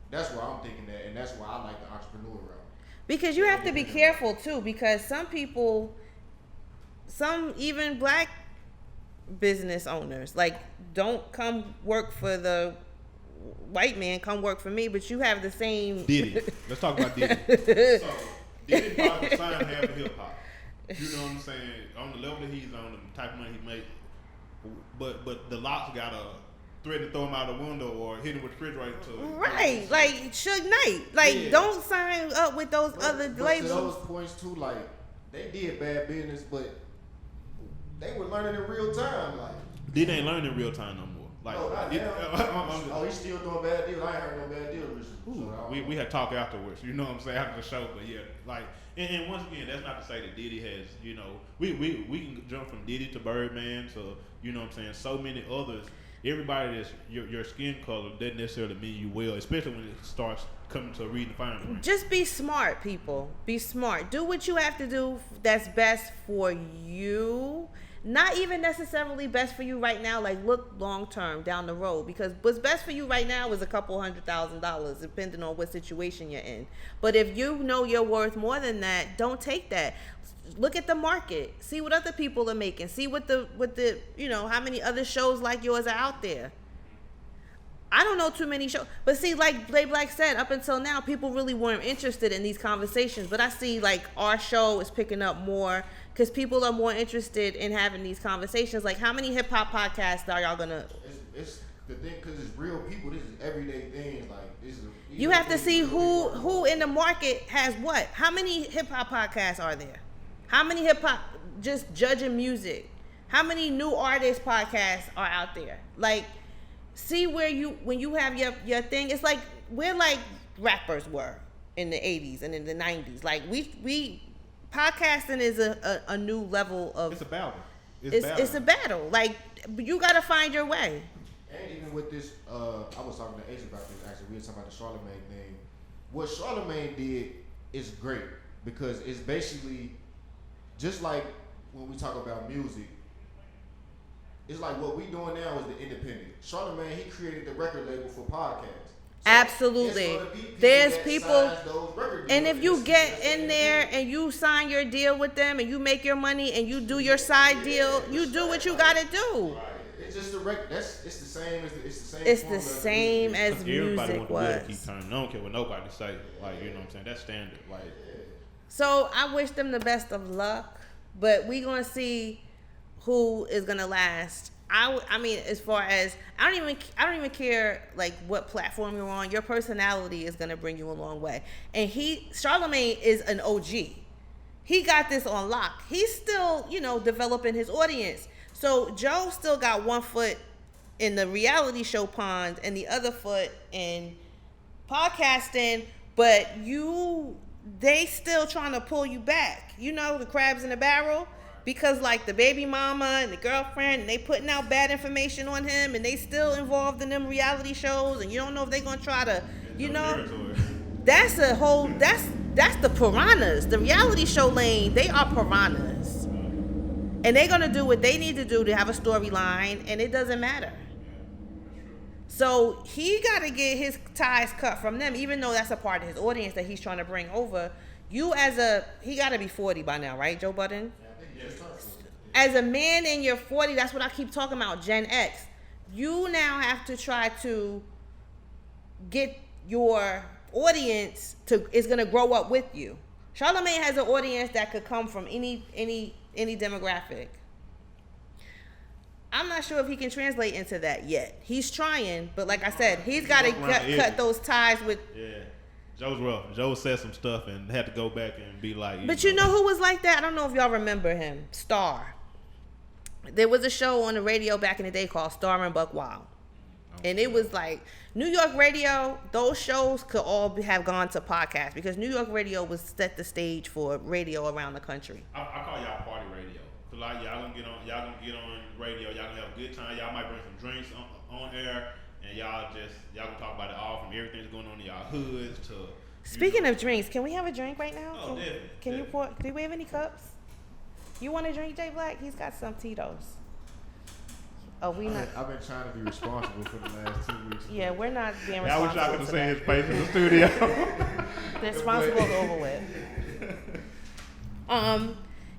That's where I'm thinking that, and that's why I like the entrepreneur route. Because you have to be careful, too, because some people, even black business owners, like, don't come work for the white man, come work for me, but you have the same... Diddy. Let's talk about Diddy. So, Diddy probably signed half of hip-hop. You know what I'm saying? On the level that he's on, the type of money he makes, but the Locks gotta threaten to throw him out the window or hit him with the refrigerator. Right, like Suge Knight. Like, don't sign up with those other labels. To those points too, like, they did bad business, but they were learning in real time. Like, Diddy ain't learning in real time no more. Like, no, he's still doing bad deals. I ain't heard no bad deals. So we had talk afterwards. You know what I'm saying, after the show. But yeah, like, and once again, that's not to say that Diddy has, you know, we can jump from Diddy to Birdman to, you know what I'm saying, so many others. Everybody that's your skin color doesn't necessarily mean you will, especially when it starts coming to reading the fine print. Just be smart, people. Be smart. Do what you have to do that's best for you. not even necessarily best for you right now. Like, look long term down the road, because what's best for you right now is a couple $100,000, depending on what situation you're in. But if you know you're worth more than that, don't take that. Look at the market, see what other people are making, see what the how many other shows like yours are out there. I don't know too many shows, but see, like Blay Black said, up until now, people really weren't interested in these conversations. But I see like our show is picking up more because people are more interested in having these conversations. Like, how many hip hop podcasts are y'all gonna? It's the thing, because it's real people. This is everyday things. Like, you have to see who in the market has what. How many hip hop podcasts are there? How many hip hop just judging music? How many new artist podcasts are out there? Like, see where when you have your thing, it's like we're like rappers were in the 80s and in the 90s. Like, we podcasting is a new level of. It's a battle. It's a battle. Like, you gotta find your way. And even with this, I was talking to Ace about this. Actually, we were talking about the Charlamagne thing. What Charlamagne did is great, because it's basically just like when we talk about music. It's like what we doing now is the independent. Charlamagne, he created the record label for podcasts. So absolutely. There's people, and if you get in there and you sign your deal with them and you make your money and you do your side deal, you do what you gotta do. Right. It's just the record. It's the same as it's the same as music was. Keep turning. I don't care what nobody say. Like, you know what I'm saying? That's standard. Like. So I wish them the best of luck, but we gonna see who is gonna last. I mean, as far as I don't even care like what platform you're on. Your personality is gonna bring you a long way. And Charlamagne is an OG. He got this on lock. He's still, developing his audience. So Joe still got one foot in the reality show pond and the other foot in podcasting, but they still trying to pull you back. The crabs in the barrel. Because like the baby mama and the girlfriend, and they putting out bad information on him, and they still involved in them reality shows, and you don't know if they gonna try to, that's the piranhas. The reality show lane, they are piranhas, and they're gonna do what they need to do to have a storyline, and it doesn't matter. So he got to get his ties cut from them, even though that's a part of his audience that he's trying to bring over. He got to be 40 by now, right, Joe Budden? As a man in your 40s, that's what I keep talking about, Gen X. You now have to try to get your audience is going to grow up with you. Charlamagne has an audience that could come from any demographic. I'm not sure if he can translate into that yet. He's trying, but like I said, he's got to cut those ties with. Yeah. Joe's rough. Joe said some stuff and had to go back and be like. But you know who was like that? I don't know if y'all remember him. Star. There was a show on the radio back in the day called Star and Buck Wild. And it was like New York radio, those shows could all have gone to podcasts because New York radio was set the stage for radio around the country. I call y'all party radio. Cause like y'all gonna get on radio, y'all gonna have a good time, y'all might bring some drinks on air. And y'all gonna talk about it all, from everything that's going on in y'all hoods to. Speaking of drinks, can we have a drink right now? Oh, definitely. Can you pour? Do we have any cups? You want a drink, Jay Black? He's got some Tito's. Oh, I've been trying to be responsible for the last 2 weeks. Yeah, we're not being responsible. I wish I could have seen his face in the studio. The responsible over with.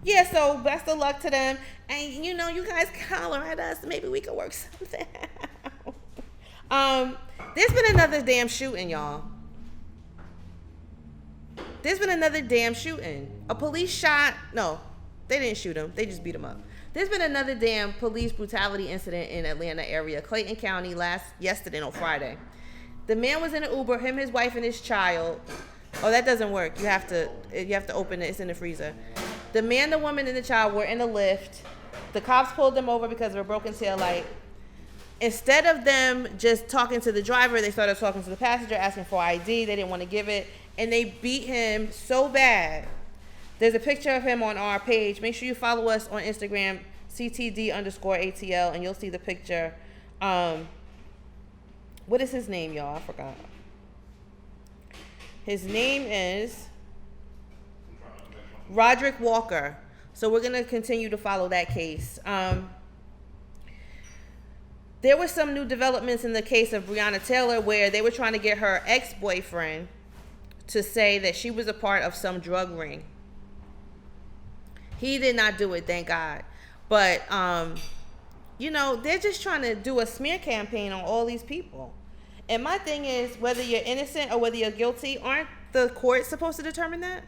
Yeah, so best of luck to them. And you guys holler at us. Maybe we could work something out. There's been another damn shooting, y'all. There's been another damn shooting. A police shot. No, they didn't shoot him. They just beat him up. There's been another damn police brutality incident in Atlanta area, Clayton County, yesterday on Friday. The man was in an Uber, him, his wife, and his child. Oh, that doesn't work. You have to open it. It's in the freezer. The man, the woman, and the child were in a Lyft. The cops pulled them over because of a broken taillight. Instead of them just talking to the driver, they started talking to the passenger, asking for ID. They didn't want to give it, and they beat him so bad. There's a picture of him on our page. Make sure you follow us on Instagram, CTD_ATL, and you'll see the picture. What is his name, y'all? I forgot. His name is Roderick Walker. So we're going to continue to follow that case. There were some new developments in the case of Breonna Taylor where they were trying to get her ex-boyfriend to say that she was a part of some drug ring. He did not do it, thank God. But, you know, they're just trying to do a smear campaign on all these people. And my thing is, whether you're innocent or whether you're guilty, aren't the courts supposed to determine that?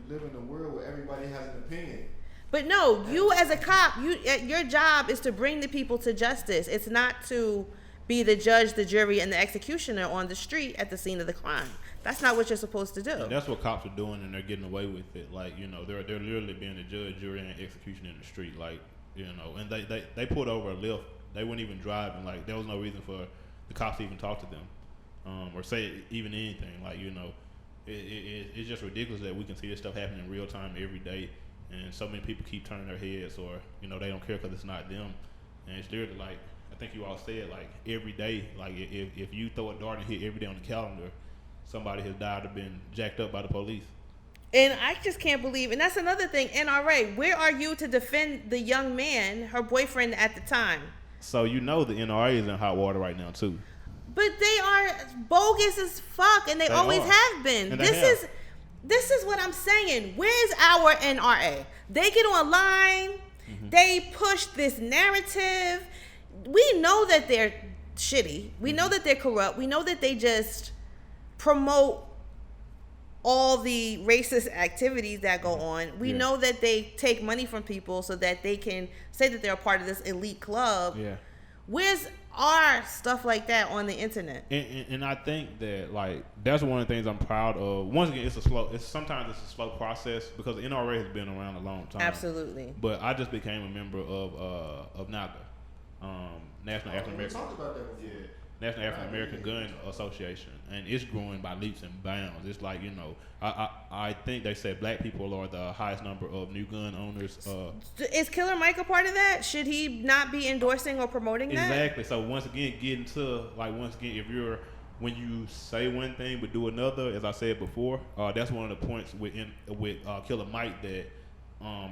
We live in a world where everybody has an opinion. But no, you as a cop, your job is to bring the people to justice. It's not to be the judge, the jury, and the executioner on the street at the scene of the crime. That's not what you're supposed to do. And that's what cops are doing, and they're getting away with it. Like, you know, they're literally being the judge, jury, and executioner in the street. Like, you know, and they pulled over a lift. They weren't even driving. Like, there was no reason for the cops to even talk to them or say even anything. Like, you know, it's just ridiculous that we can see this stuff happening in real time every day. And so many people keep turning their heads, or, you know, they don't care because it's not them. And it's literally like, I think you all said, like, every day, like, if you throw a dart and hit every day on the calendar, somebody has died or been jacked up by the police. And I just can't believe, and that's another thing, NRA, where are you to defend the young man, her boyfriend at the time? So you know the NRA is in hot water right now, too. But they are bogus as fuck, and they always have been. And This is what I'm saying. Where's our NRA? They get online. Mm-hmm. They push this narrative. We know that they're shitty. We know that they're corrupt. We know that they just promote all the racist activities that go on. We know that they take money from people so that they can say that they're a part of this elite club. Yeah. Where's our stuff like that on the internet? And I think that, like, that's one of the things I'm proud of. Once again, sometimes it's a slow process because the NRA has been around a long time. Absolutely. But I just became a member of NAGA, National African American. We talked about that before. Yeah. National African American Gun Association, and it's growing by leaps and bounds. It's like, you know, I think they said black people are the highest number of new gun owners. Is Killer Mike a part of that? Should he not be endorsing or promoting that? Exactly. So once again, when you say one thing but do another, as I said before, that's one of the points with Killer Mike that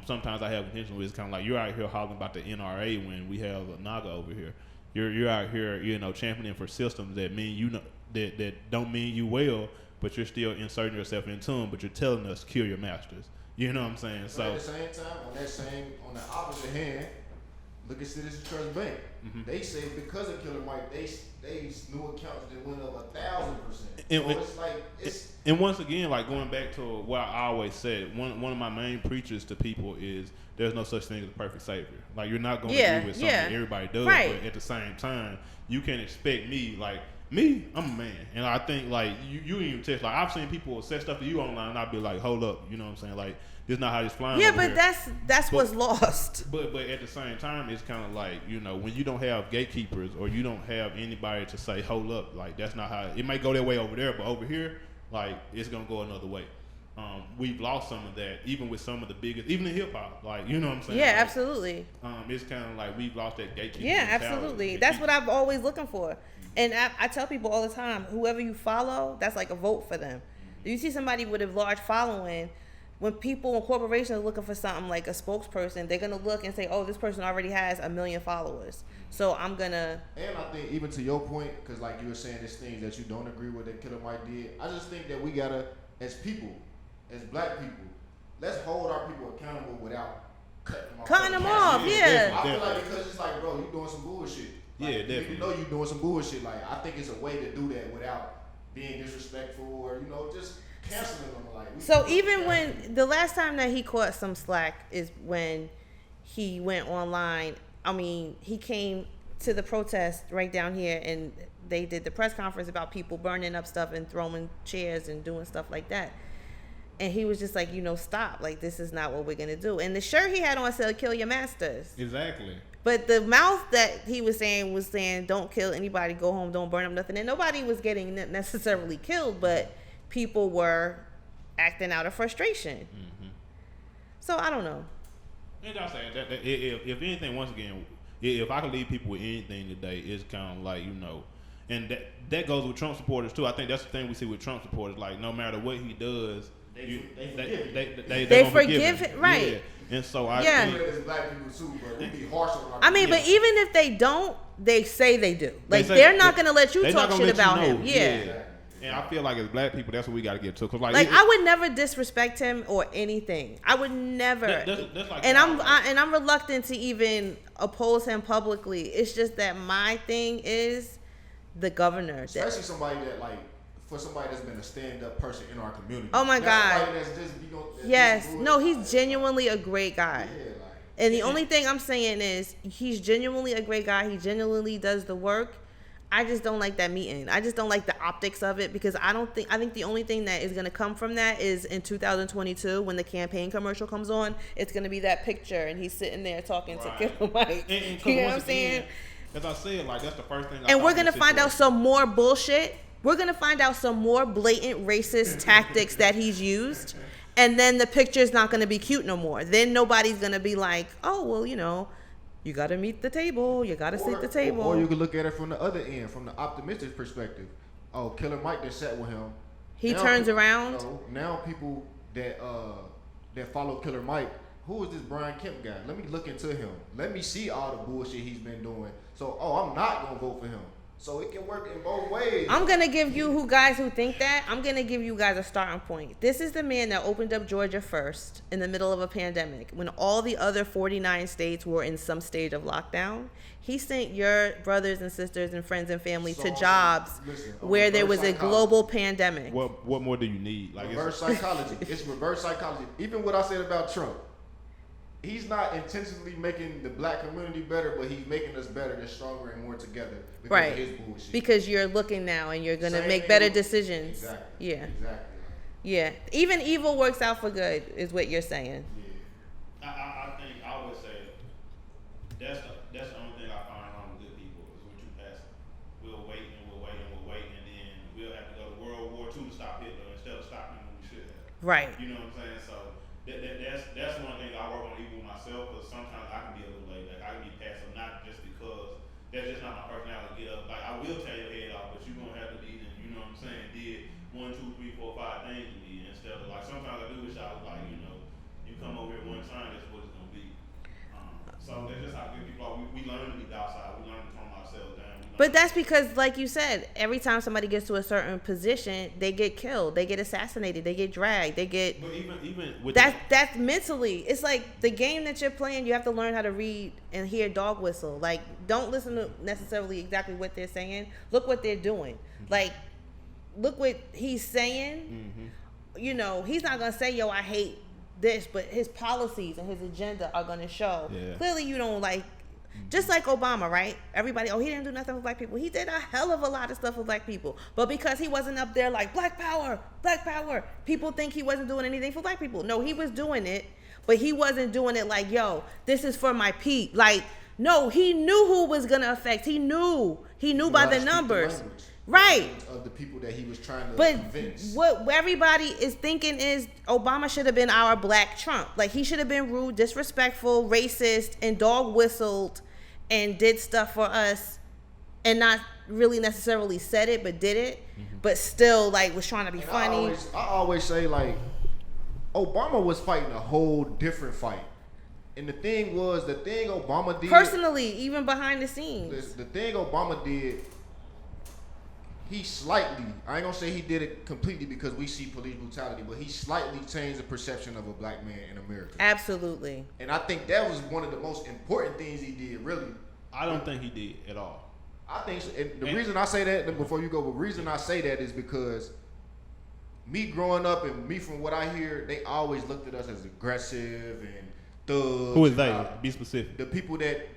sometimes I have intention with. It's kind of like, you're out here hollering about the NRA when we have a NAGA over here. You're out here, you know, championing for systems that mean, you know, that don't mean you well, but you're still inserting yourself into them, but you're telling us kill your masters. You know what I'm saying? But so at the same time, on the opposite hand, look at Citizens Trust Bank. Mm-hmm. They say because of Killer Mike, they new accounts that went up 1,000%. And once again, like, going back to what I always said, one of my main preachers to people is there's no such thing as a perfect savior. Like, you're not going to agree with something that everybody does, right. But at the same time, you can't expect me, like, me, I'm a man, and I think, like, you even test, like, I've seen people say stuff to you online, and I'd be like, hold up, you know what I'm saying, like, this is not how this flying. Yeah, but that's what's lost. But at the same time, it's kind of like, you know, when you don't have gatekeepers or you don't have anybody to say, hold up, like, that's not how it might go that way over there, but over here, like, it's gonna go another way. We've lost some of that, even with some of the biggest, even in hip hop, like, you know what I'm saying? Yeah, like, absolutely. It's kind of like we've lost that gatekeeper. Yeah, absolutely. That's what I'm always looking for. And I tell people all the time, whoever you follow, that's like a vote for them. You see somebody with a large following, when people and corporations are looking for something like a spokesperson, they're going to look and say, oh, this person already has 1 million followers. So I'm going to... And I think even to your point, because like you were saying, there's things that you don't agree with that Killer Mike did. I just think that we got to, as people, as black people, let's hold our people accountable without cutting them off. Yeah. I feel like because it's like, bro, you doing some bullshit. Like, yeah, definitely. You know you doing some bullshit. Like, I think it's a way to do that without being disrespectful or, you know, just canceling them. Like, so even when the last time that he caught some slack is when he went online. I mean, he came to the protest right down here and they did the press conference about people burning up stuff and throwing chairs and doing stuff like that. And he was just like, you know, stop. Like, this is not what we're going to do. And the shirt he had on said, kill your masters. Exactly. But the mouth that he was saying, don't kill anybody, go home, don't burn up nothing. And nobody was getting necessarily killed, but people were acting out of frustration. Mm-hmm. So I don't know. And I'm saying that if anything, once again, if I could leave people with anything today, it's kind of like, you know, and that goes with Trump supporters too. I think that's the thing we see with Trump supporters. Like, no matter what he does, They forgive it, right? Yeah. And so I think as black people too, but we be harsh on our I mean, but even if they don't, they say they do. Like they're not gonna let you talk shit about him. Yeah. And I feel like as black people, that's what we got to get to. Cause like I would never disrespect him or anything. I would never. That's like and I'm reluctant to even oppose him publicly. It's just that my thing is the governor. Especially somebody that like. For somebody that's been a stand-up person in our community. Oh my God. Yes. No, he's like, genuinely a great guy. Yeah, like, and the only thing I'm saying is he's genuinely a great guy. He genuinely does the work. I just don't like that meeting. I just don't like the optics of it because I think the only thing that is going to come from that is in 2022 when the campaign commercial comes on, it's going to be that picture and he's sitting there talking to Killer Mike. You know what I'm saying? As I said, like that's the first thing. And we're going to find out some more bullshit. We're going to find out some more blatant racist tactics that he's used. And then the picture's not going to be cute no more. Then nobody's going to be like, oh, well, you know, you got to meet the table. You got to sit at the table. Or you could look at it from the other end, from the optimistic perspective. Oh, Killer Mike that sat with him. He now turns around. Now people that follow Killer Mike, who is this Brian Kemp guy? Let me look into him. Let me see all the bullshit he's been doing. So, I'm not going to vote for him. So it can work in both ways. I'm going to give you guys who think that, I'm going to give you guys a starting point. This is the man that opened up Georgia first in the middle of a pandemic when all the other 49 states were in some stage of lockdown. He sent your brothers and sisters and friends and family to jobs where there was a global pandemic. What more do you need? Like reverse psychology. It's reverse psychology. Even what I said about Trump. He's not intentionally making the black community better, but he's making us better and stronger and more together because of his bullshit. Because you're looking now and you're going to make better decisions. Exactly. Yeah. Exactly. Yeah. Even evil works out for good is what you're saying. Yeah. I think I always say that's the only thing I find wrong with good people is what you pass. We'll wait and we'll wait and we'll wait and then we'll have to go to World War II to stop Hitler instead of stopping him when we should have. Right. You know what I'm saying? So that's one thing I work on even with myself because sometimes I can be a little laid back. I can be passive, not just because that's just not my personality. Get up, like I will tear your head off, but you're gonna have to be, you know what I'm saying? Did 1, 2, 3, 4, 5 things to me instead of like sometimes I do wish I was like, you know, you come over here one time, that's what it's gonna be. So that's just how good people are. We learn to be docile. We learn to calm ourselves down. But that's because, like you said, every time somebody gets to a certain position, they get killed, they get assassinated, they get dragged, they get. But even with that's mentally. It's like the game that you're playing. You have to learn how to read and hear dog whistle. Like, don't listen to necessarily exactly what they're saying. Look what they're doing. Like, look what he's saying. Mm-hmm. You know, he's not gonna say, "Yo, I hate this," but his policies and his agenda are gonna show. Yeah. Clearly, you don't like. Just like Obama, right? Everybody, he didn't do nothing for black people. He did a hell of a lot of stuff for black people. But because he wasn't up there like, black power, people think he wasn't doing anything for black people. No, he was doing it, but he wasn't doing it like, yo, this is for my peep. Like, no, he knew who it was going to affect. He knew by the numbers. Right. Of the people that he was trying to convince. What everybody is thinking is Obama should have been our black Trump. Like, he should have been rude, disrespectful, racist, and dog whistled and did stuff for us and not really necessarily said it, but did it. Mm-hmm. But still, like, was trying to be funny. I always say, like, Obama was fighting a whole different fight. And the thing Obama did. Personally, even behind the scenes. The thing Obama did. He slightly, I ain't gonna say he did it completely because we see police brutality, but he slightly changed the perception of a black man in America. Absolutely. And I think that was one of the most important things he did, really. I don't think he did at all. I think so. And the reason I say that, before you go, the reason I say that is because me growing up and me from what I hear, they always looked at us as aggressive and thugs. Who is they? Be specific. The people that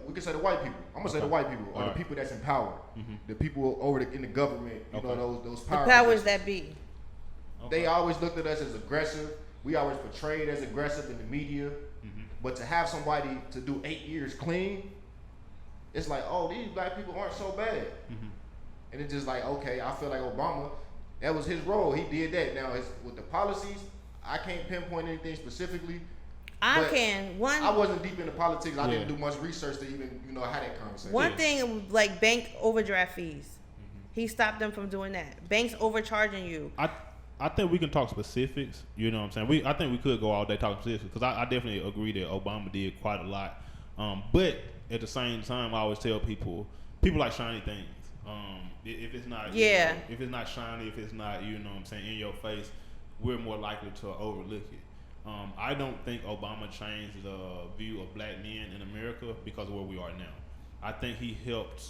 we can say the white people. I'm gonna say the white people, or the people that's in power. Mm-hmm. The people over in the government. You know those power. The powers that be. They always looked at us as aggressive. We always portrayed as aggressive in the media. Mm-hmm. But to have somebody to do 8 years clean, it's like, oh, these black people aren't so bad. Mm-hmm. And it's just like, okay, I feel like Obama, that was his role. He did that. Now, with the policies, I can't pinpoint anything specifically. I can. I wasn't deep into politics. I didn't do much research to even, have that conversation. One thing, like bank overdraft fees. Mm-hmm. He stopped them from doing that. Banks overcharging you. I think we can talk specifics. You know what I'm saying? I think we could go all day talking specifics because I definitely agree that Obama did quite a lot. But at the same time, I always tell people like shiny things. If it's not, if it's not shiny, if it's not, you know what I'm saying, in your face, we're more likely to overlook it. I don't think Obama changed the view of black men in America because of where we are now. I think he helped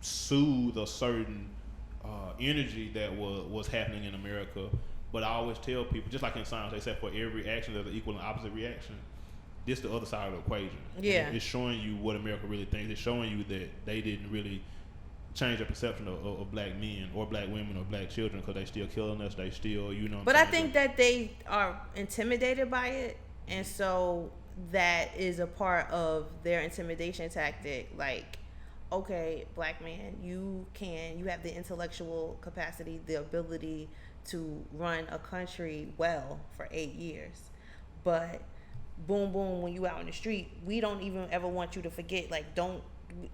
soothe a certain energy that was happening in America. But I always tell people, just like in science, they say for every action there's an equal and opposite reaction. This is the other side of the equation. Yeah. It's showing you what America really thinks. It's showing you that they didn't really change their perception of black men or black women or black children because they still killing us. They still, you know. But I think that they are intimidated by it, and so that is a part of their intimidation tactic. Like, okay, black man, you have the intellectual capacity, the ability to run a country well for 8 years, but boom, boom, when you out in the street, we don't even ever want you to forget. Like, don't.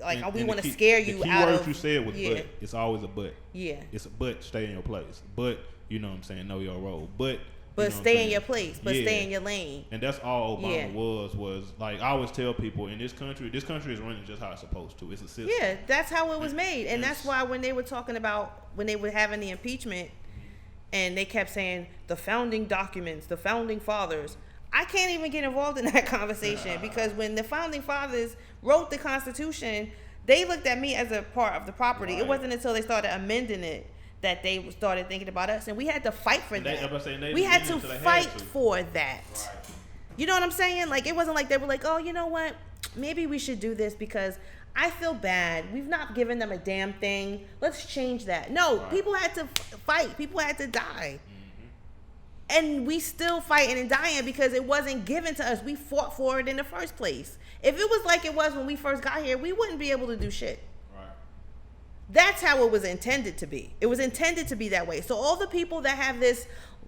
Like, we want to scare you the out key of. word you said was but. It's always a but. Yeah. It's a but. Stay in your place. But you know what I'm saying. Know your role. But. But stay in your place. But stay in your lane. And that's all Obama was like. I always tell people in this country is running just how it's supposed to. It's a system. Yeah, that's how it was made, and that's why when they were talking about when they were having the impeachment, and they kept saying the founding documents, the founding fathers. I can't even get involved in that conversation because when the founding fathers wrote the Constitution, they looked at me as a part of the property. Right. It wasn't until they started amending it that they started thinking about us, and we had to fight for that. We had to fight for that. Right. You know what I'm saying? Like, it wasn't like they were like, oh, you know what? Maybe we should do this because I feel bad. We've not given them a damn thing. Let's change that. No, people had to fight. People had to die. And we still fighting and dying because it wasn't given to us. We fought for it in the first place. If it was like it was when we first got here, we wouldn't be able to do shit. Right. That's how it was intended to be. It was intended to be that way. So all the people that have this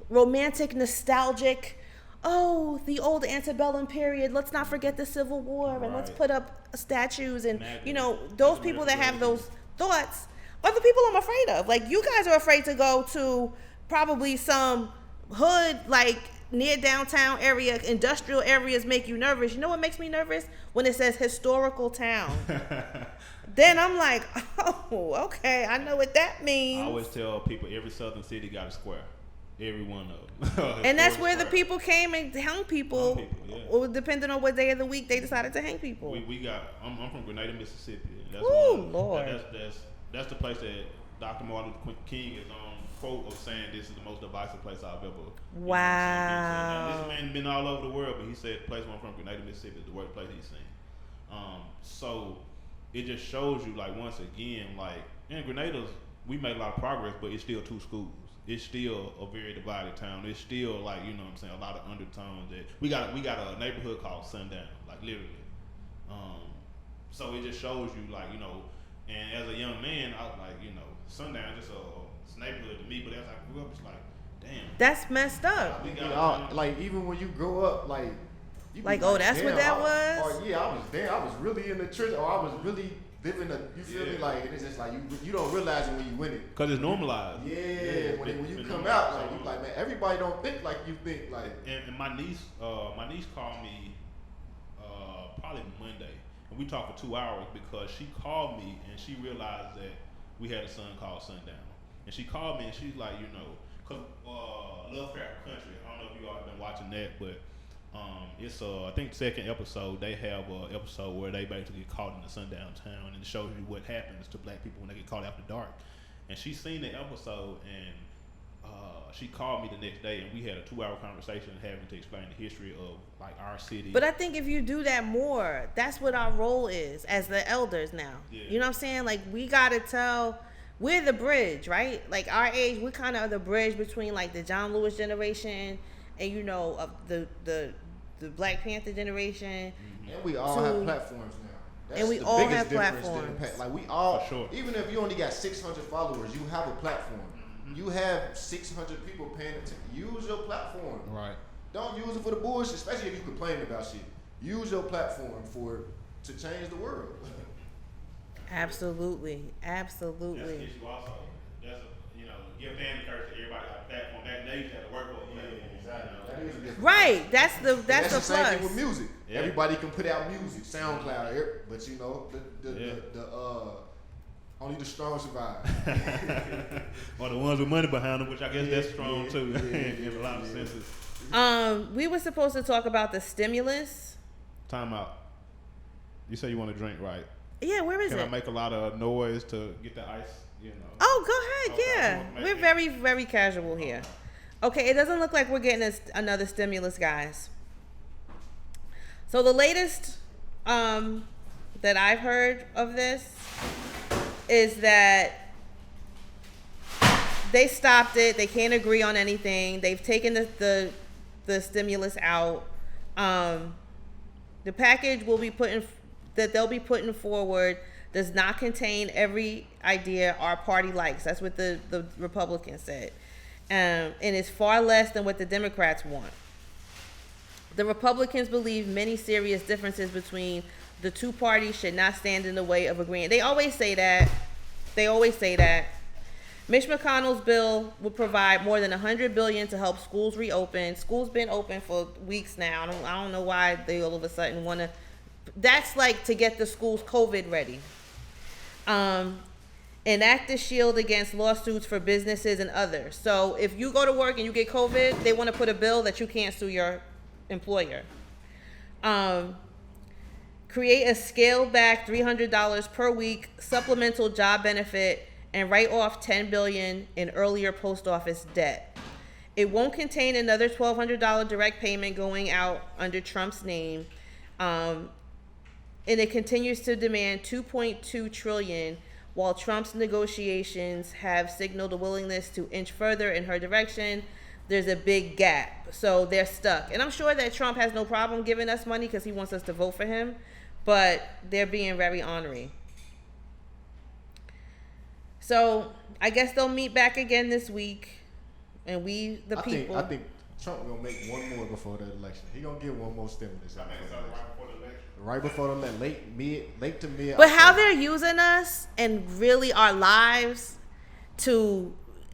romantic, nostalgic, oh, the old antebellum period, let's not forget the Civil War, and let's put up statues, and, you know, those people that have those thoughts are the people I'm afraid of. Like, you guys are afraid to go to probably some hood, like near downtown area, industrial areas make you nervous. You know what makes me nervous? When it says historical town. Then I'm like, oh, okay, I know what that means. I always tell people every southern city got a square. Every one of them. And that's where the people came and hung people. Or depending on what day of the week they decided to hang people. I'm from Grenada, Mississippi. That's Lord. That's the place that Dr. Martin Luther King is on quote of saying this is the most divisive place I've ever. Wow. This man been all over the world, but he said the place where I'm from, Grenada, Mississippi, is the worst place he's seen. So it just shows you, like, once again, like, in Grenada's, we made a lot of progress, but it's still 2 schools. It's still a very divided town. It's still, like, you know what I'm saying, a lot of undertones that we got a neighborhood called Sundown, like, literally. So it just shows you, like, you know, and as a young man, I was like, you know, Sundown just a neighborhood to me, but as I grew up, it's like, damn. That's messed up. Like, even when you grow up, like, you like, oh, that's what that was? Or, yeah, I was really in the church, or I was really living you feel me? Like, it's just like, you don't realize it when you win it. Because it's normalized. Yeah, when you come out, like, you like, man, everybody don't think like you think. Like, and my niece called me probably Monday, and we talked for 2 hours because she called me and she realized that we had a son called Sundown. And she called me and she's like, you know, because Lovecraft Country, I don't know if you all have been watching that, but it's I think second episode, they have an episode where they basically get caught in the sundown town, and it shows you what happens to black people when they get caught after dark. And she seen the episode, and she called me the next day, and we had a 2-hour conversation having to explain the history of, like, our city. But I think if you do that more, that's what our role is as the elders now. Yeah. You know what I'm saying? Like, we gotta tell. We're the bridge, right? Like, our age, we're kind of the bridge between, like, the John Lewis generation and, you know, of the Black Panther generation. Mm-hmm. And we all have platforms now. That's and we all have platforms. Like, we all, even if you only got 600 followers, you have a platform. Mm-hmm. You have 600 people paying attention. Use your platform. Right. Don't use it for the bullshit, especially if you complain about shit. Use your platform to change the world. Absolutely. That's the issue also. That's you know, give family courage to everybody on a platform. they used to have to work for it. Exactly. That is a different Right. That's the same plus. thing with music. Yeah. Everybody can put out music, SoundCloud, but you know the only the strong survive. Or the ones with money behind them, which I guess that's strong too in a lot of senses. We were supposed to talk about the stimulus. Time out. You say you want to drink, right? Yeah, where is Can it? I make a lot of noise to get the ice? You know. Oh, go ahead. Okay, Yeah, we're very, very casual here. Okay, it doesn't look like we're getting another stimulus, guys. So the latest that I've heard of this is that they stopped it. They can't agree on anything. They've taken the stimulus out. The package that they'll be putting forward does not contain every idea our party likes. That's what the Republicans said. And it's far less than what the Democrats want. The Republicans believe many serious differences between the two parties should not stand in the way of agreeing. They always say that. Mitch McConnell's bill would provide more than $100 billion to help schools reopen. Schools been open for weeks now. I don't know why they all of a sudden want to. That's like to get the schools COVID ready. Enact a shield against lawsuits for businesses and others. So if you go to work and you get COVID, they want to put a bill that you can't sue your employer. Create a scaled back $300 per week supplemental job benefit and write off $10 billion in earlier post office debt. It won't contain another $1,200 direct payment going out under Trump's name. And it continues to demand $2.2 trillion, while Trump's negotiations have signaled a willingness to inch further in her direction. There's a big gap, so they're stuck. And I'm sure that Trump has no problem giving us money because he wants us to vote for him, but they're being very ornery. So I guess they'll meet back again this week, and people. I think Trump gonna make one more before the election. He gonna give one more stimulus. Right before the election, late to mid. But how they're using us and really our lives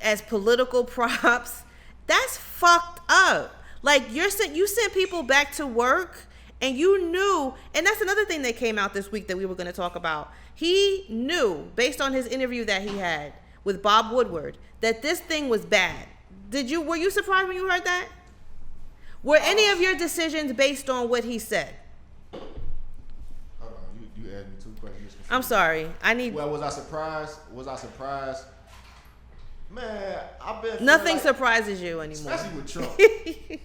as political props, that's fucked up. Like you sent people back to work, and you knew, and that's another thing that came out this week that we were going to talk about. He knew, based on his interview that he had with Bob Woodward, that this thing was bad. Were you surprised when you heard that? Were any of your decisions based on what he said? Hold on, you asked me two questions. I'm sorry. Well, was I surprised? Man, I've been. Nothing surprises you anymore. Especially with Trump.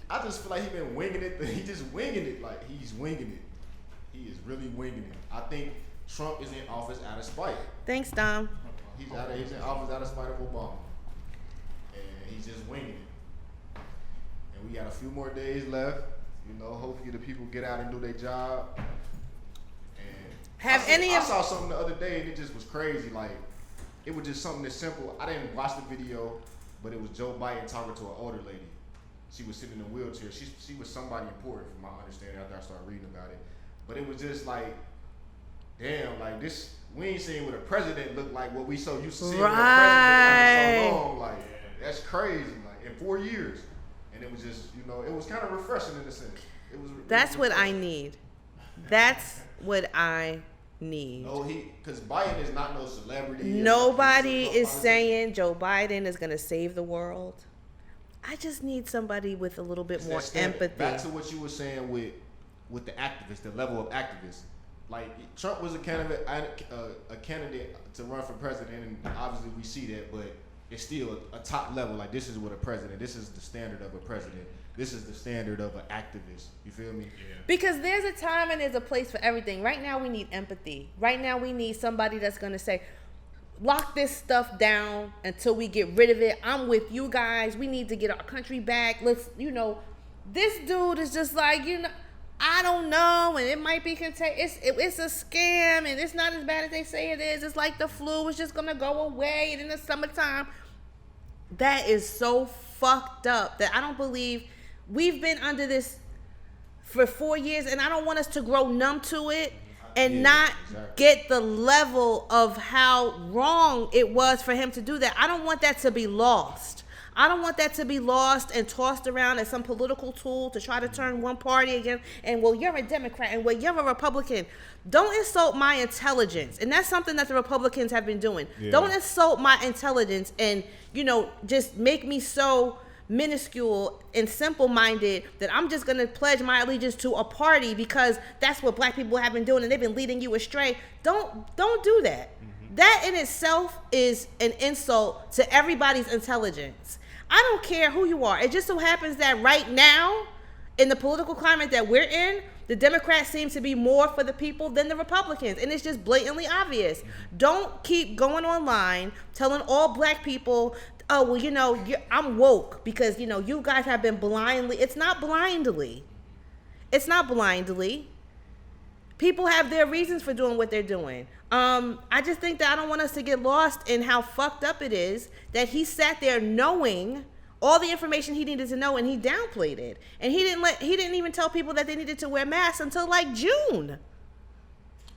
I just feel like he's been winging it. He just winging it. Like, he's winging it. He is really winging it. I think Trump is in office out of spite. Thanks, Dom. He's in office out of spite of Obama. And he's just winging it. And we got a few more days left. You know, hopefully the people get out and do their job. And I saw something the other day and it just was crazy. Like, it was just something that's simple. I didn't watch the video, but it was Joe Budden talking to an older lady. She was sitting in a wheelchair. She was somebody important from my understanding after I started reading about it. But it was just like, damn, like this, we ain't seen what a president look like, what we so used to seeing what a president look like for so long. Like, that's crazy, like in 4 years. And it was just, you know, it was kind of refreshing in a sense. That's what I need. That's what I need. No, because Biden is not no celebrity. Nobody is saying Joe Biden is going to save the world. I just need somebody with a little bit more empathy. Back to what you were saying with the activists, the level of activists. Like, Trump was a candidate to run for president, and obviously we see that, but it's still a top level. Like, this is what a president, this is the standard of a president. This is the standard of an activist. You feel me? Yeah. Because there's a time and there's a place for everything. Right now we need empathy. Right now we need somebody that's going to say, lock this stuff down until we get rid of it. I'm with you guys. We need to get our country back. Let's, this dude is just like, I don't know, and it might be contagious. It's a scam, and it's not as bad as they say it is. It's like the flu. It's just going to go away, and in the summertime. That is so fucked up that I don't believe we've been under this for 4 years, and I don't want us to grow numb to it and not get the level of how wrong it was for him to do that. I don't want that to be lost. I don't want that to be lost and tossed around as some political tool to try to turn one party against, and well, you're a Democrat, and well, you're a Republican. Don't insult my intelligence. And that's something that the Republicans have been doing. Yeah. Don't insult my intelligence and, just make me so minuscule and simple-minded that I'm just going to pledge my allegiance to a party because that's what black people have been doing and they've been leading you astray. Don't do that. Mm-hmm. That in itself is an insult to everybody's intelligence. I don't care who you are. It just so happens that right now, in the political climate that we're in, the Democrats seem to be more for the people than the Republicans, and it's just blatantly obvious. Don't keep going online telling all black people, oh, well, I'm woke because, you guys have been blindly. It's not blindly. It's not blindly. People have their reasons for doing what they're doing. I just think that I don't want us to get lost in how fucked up it is that he sat there knowing all the information he needed to know, and he downplayed it. And he didn't even tell people that they needed to wear masks until like June.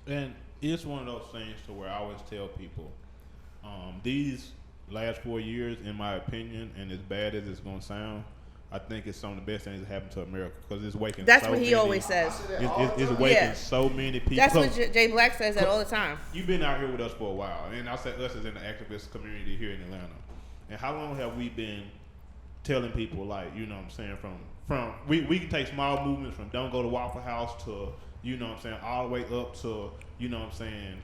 And it's one of those things to where I always tell people, these last 4 years, in my opinion, and as bad as it's going to sound, I think it's some of the best things that happened to America because it's waking. That's what he always says. It's waking so many people. That's what Jay Black says that all the time. You've been out here with us for a while, and I said us as in the activist community here in Atlanta. And how long have we been telling people, like, what I'm saying, from we can take small movements from don't go to Waffle House to, what I'm saying, all the way up to, what I'm saying,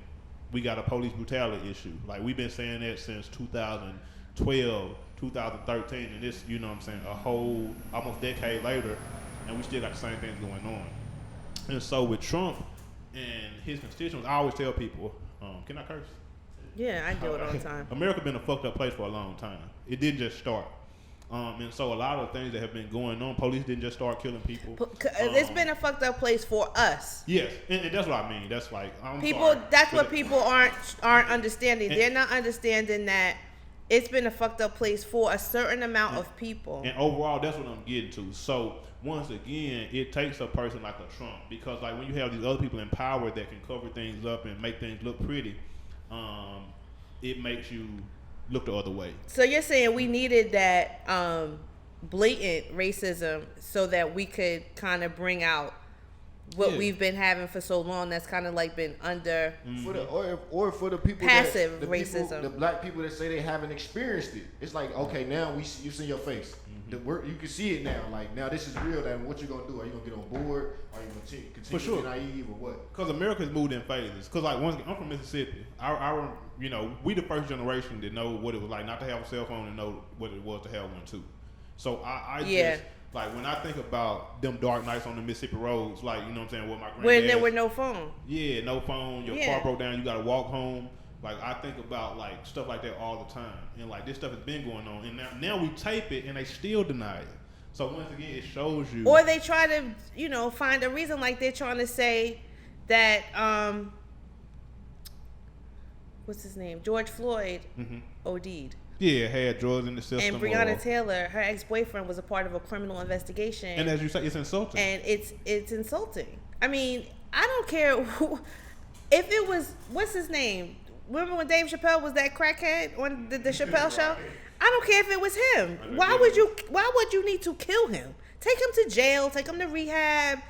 we got a police brutality issue. Like, we've been saying that since 2012, 2013, and this, what I'm saying, a whole almost decade later, and we still got the same things going on. And so with Trump and his constituents, I always tell people, can I curse? Yeah, I do it all the time. America been a fucked up place for a long time. It didn't just start. And so a lot of things that have been going on, police didn't just start killing people. It's been a fucked up place for us. Yes, and that's what I mean. That's like that's what people aren't understanding. They're not understanding that it's been a fucked up place for a certain amount of people. And overall, that's what I'm getting to. So once again, it takes a person like a Trump, because like when you have these other people in power that can cover things up and make things look pretty, it makes you look the other way. So you're saying we needed that blatant racism so that we could kind of bring out what we've been having for so long, that's kind of like been under for the or for the people passive that, racism, people, the black people that say they haven't experienced it. It's like, okay, now you see your face. The work, you can see it now. Like, now this is real. Then what you gonna do? Are you gonna get on board? Are you gonna continue to be naive or what? Because America's moved in phases. Because like I'm from Mississippi. We the first generation that know what it was like not to have a cell phone and know what it was to have one too. So I just like when I think about them dark nights on the Mississippi roads, like, what I'm saying, with my granddad. When there were no phone. Yeah, no phone. Your car broke down. You got to walk home. Like, I think about like stuff like that all the time, and like this stuff has been going on, and now we tape it, and they still deny it. So once again, it shows you. Or they try to, find a reason, like they're trying to say that what's his name, George Floyd, OD'd. Yeah, had drugs in the system. And Breonna Taylor, her ex-boyfriend, was a part of a criminal investigation. And as you say, it's insulting. And it's insulting. I mean, I don't care if it was, what's his name? Remember when Dave Chappelle was that crackhead on the Chappelle show? I don't care if it was him. Why would you need to kill him? Take him to jail, take him to rehab. And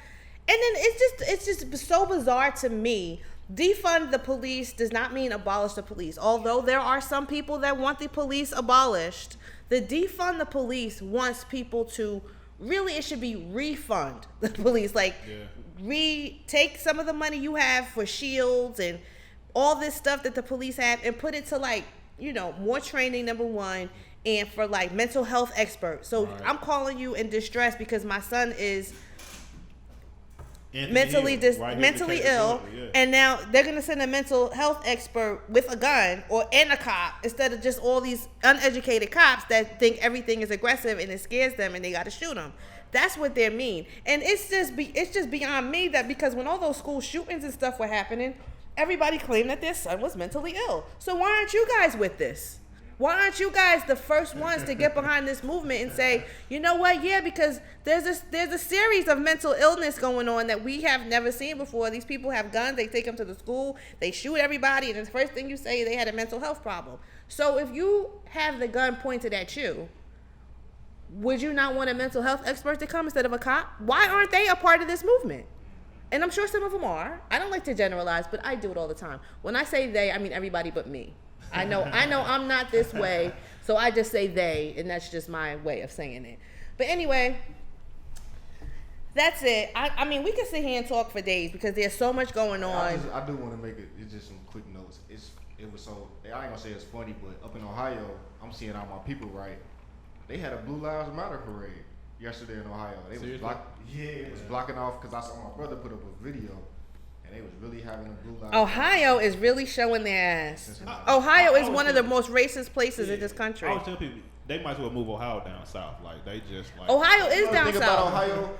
then it's just so bizarre to me. Defund the police does not mean abolish the police. Although there are some people that want the police abolished, the defund the police wants people to really, it should be refund the police. Like, take some of the money you have for shields and all this stuff that the police have and put it to, like, more training, number one, and for like mental health experts. So I'm calling you in distress because my son is mentally ill, and now they're gonna send a mental health expert with a gun and a cop instead of just all these uneducated cops that think everything is aggressive and it scares them and they gotta shoot them. That's what they mean, and it's just beyond me that because when all those school shootings and stuff were happening, everybody claimed that their son was mentally ill. So why aren't you guys with this? Why aren't you guys the first ones to get behind this movement and say, you know what? Yeah, because there's a series of mental illness going on that we have never seen before. These people have guns. They take them to the school. They shoot everybody. And the first thing you say, they had a mental health problem. So if you have the gun pointed at you, would you not want a mental health expert to come instead of a cop? Why aren't they a part of this movement? And I'm sure some of them are. I don't like to generalize, but I do it all the time. When I say they, I mean everybody but me. I know I'm not this way, so I just say they, and that's just my way of saying it. But anyway, that's it. I mean, we can sit here and talk for days because there's so much going on. I do want to make it. It's just some quick notes. It was so. I ain't gonna say it's funny, but up in Ohio, I'm seeing all my people. Right, they had a Blue Lives Matter parade yesterday in Ohio. They was was blocking off because I saw my brother put up a video, and they was really having a Blue Lives. Ohio is really showing their ass. Ohio is one of the most racist places in this country. I always tell people they might as well move Ohio down south. Like they just like Ohio is down south. About Ohio,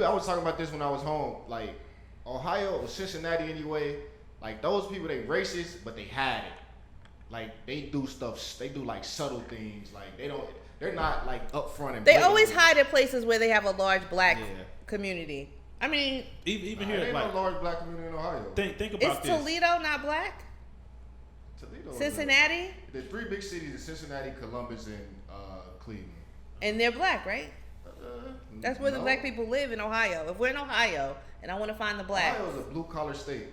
I was talking about this when I was home. Like Ohio or Cincinnati anyway. Like those people, they racist, but they hide it. Like they do stuff. They do like subtle things. Like they're not like upfront and. They always hide at places where they have a large black community. I mean, even here, there ain't like no large black community in Ohio. Think about this. Is Toledo not black? Toledo. Cincinnati. The three big cities are Cincinnati, Columbus, and Cleveland. And they're black, right? That's where the black people live in Ohio. If we're in Ohio and I want to find the blacks. Ohio's a blue collar state.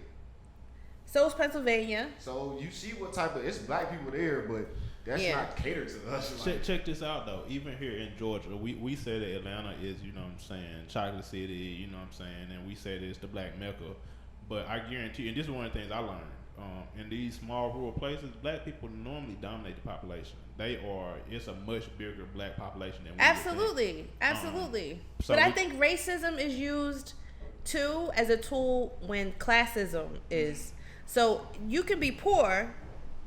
So is Pennsylvania. So you see what type of, it's black people there, but that's not catered to us. Check this out though. Even here in Georgia, we say that Atlanta is, you know what I'm saying, chocolate city, you know what I'm saying, and we say that it's the black Mecca. But I guarantee you, and this is one of the things I learned, in these small rural places, black people normally dominate the population. It's a much bigger black population than we Absolutely. But I think racism is used too as a tool when classism is. So you can be poor,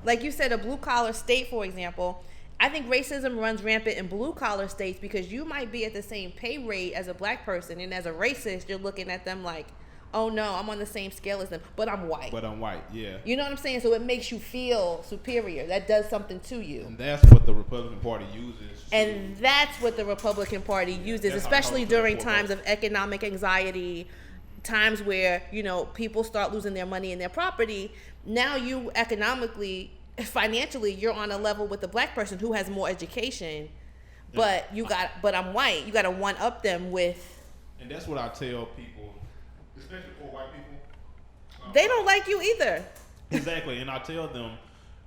like you said, a blue collar state, for example. I think racism runs rampant in blue collar states because you might be at the same pay rate as a black person, and as a racist, you're looking at them like, oh no, I'm on the same scale as them, but I'm white. Yeah. You know what I'm saying? So it makes you feel superior. That does something to you. And that's what the Republican Party uses. Especially during times of economic anxiety, times where, you know, people start losing their money and their property. Now you economically, financially, you're on a level with the black person who has more education, but I'm white. You got to one up them with. And that's what I tell people, especially poor white people. They don't like you either. Exactly, and I tell them,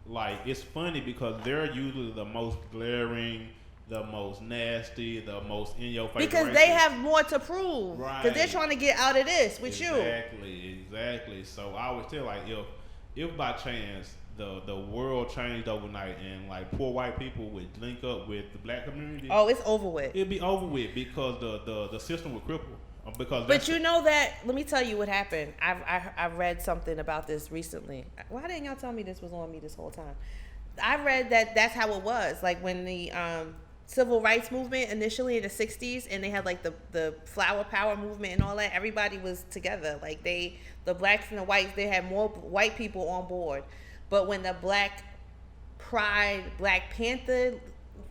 like, it's funny because they're usually the most glaring, the most nasty, the most in your face. Because they have more to prove. Right. Because they're trying to get out of this with you. Exactly. So I always tell, like, if by chance the world changed overnight and like poor white people would link up with the black community, oh, it's over with. It'd be over with because the system would cripple. But you know that, let me tell you what happened. I read something about this recently. Why didn't y'all tell me this was on me this whole time? I read that that's how it was. Like when the civil rights movement initially in the 60s, and they had like the flower power movement and all that, everybody was together. Like the blacks and the whites, they had more white people on board. But when the Black Pride, Black Panther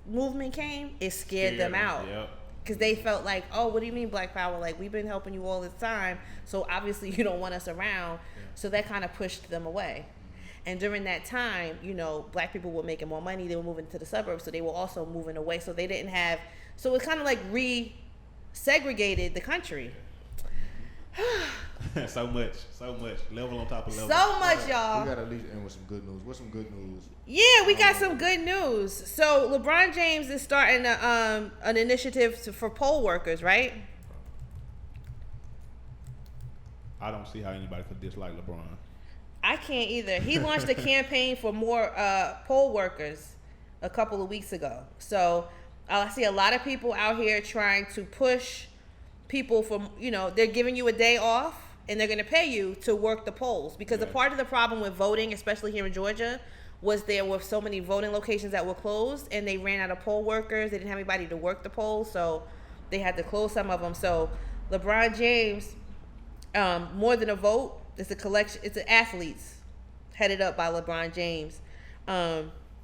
movement came, it scared them out. Yep. Because they felt like, oh, what do you mean black power? Like, we've been helping you all this time, so obviously you don't want us around. So that kind of pushed them away. And during that time, you know, black people were making more money. They were moving to the suburbs, so they were also moving away. So they didn't have, so it kind of like re-segregated the country. so much level on top of level. So much, y'all. We got to at least end with some good news. What's some good news? Yeah, we got some good news. So LeBron James is starting an initiative for poll workers, right? I don't see how anybody could dislike LeBron. I can't either. He launched a campaign for more poll workers a couple of weeks ago. So I see a lot of people out here trying to push people from, you know, they're giving you a day off and they're going to pay you to work the polls. Because a part of the problem with voting, especially here in Georgia, was there were so many voting locations that were closed and they ran out of poll workers. They didn't have anybody to work the polls, so they had to close some of them. So LeBron James, More Than a Vote, it's a collection, it's athletes headed up by LeBron James.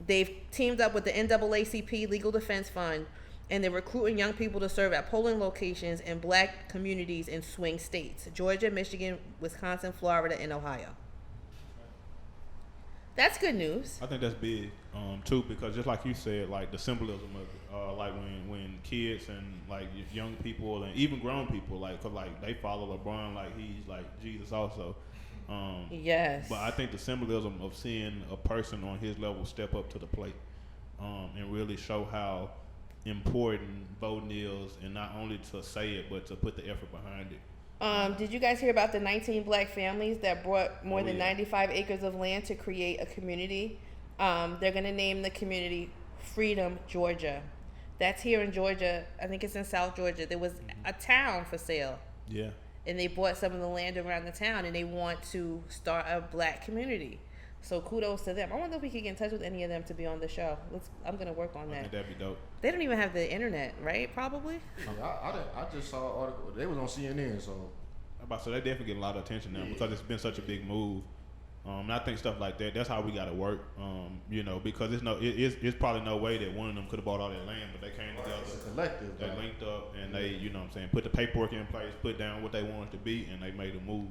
They've teamed up with the NAACP Legal Defense Fund, and they're recruiting young people to serve at polling locations in black communities in swing states: Georgia, Michigan, Wisconsin, Florida, and Ohio. That's good news. I think that's big, too, because just like you said, like the symbolism of it, like when kids and like young people and even grown people, like, 'cause like they follow LeBron like he's like Jesus also. Yes. But I think the symbolism of seeing a person on his level step up to the plate, and really show how important voting is, and not only to say it but to put the effort behind it. Did you guys hear about the 19 black families that brought more than 95 acres of land to create a community? They're going to name the community Freedom, Georgia. That's here in Georgia. I think it's in South Georgia. There was a town for sale. Yeah. And they bought some of the land around the town, and they want to start a black community. So kudos to them. I wonder if we could get in touch with any of them to be on the show. I'm going to work on that. I think that'd be dope. They don't even have the internet, right? Probably. Yeah, I just saw an article. They was on CNN, so. So they definitely getting a lot of attention now because it's been such a big move. And I think stuff like that, that's how we got to work, because it's probably no way that one of them could have bought all that land, but they came together. It's a collective. They linked up and they, put the paperwork in place, put down what they wanted to be, and they made a move.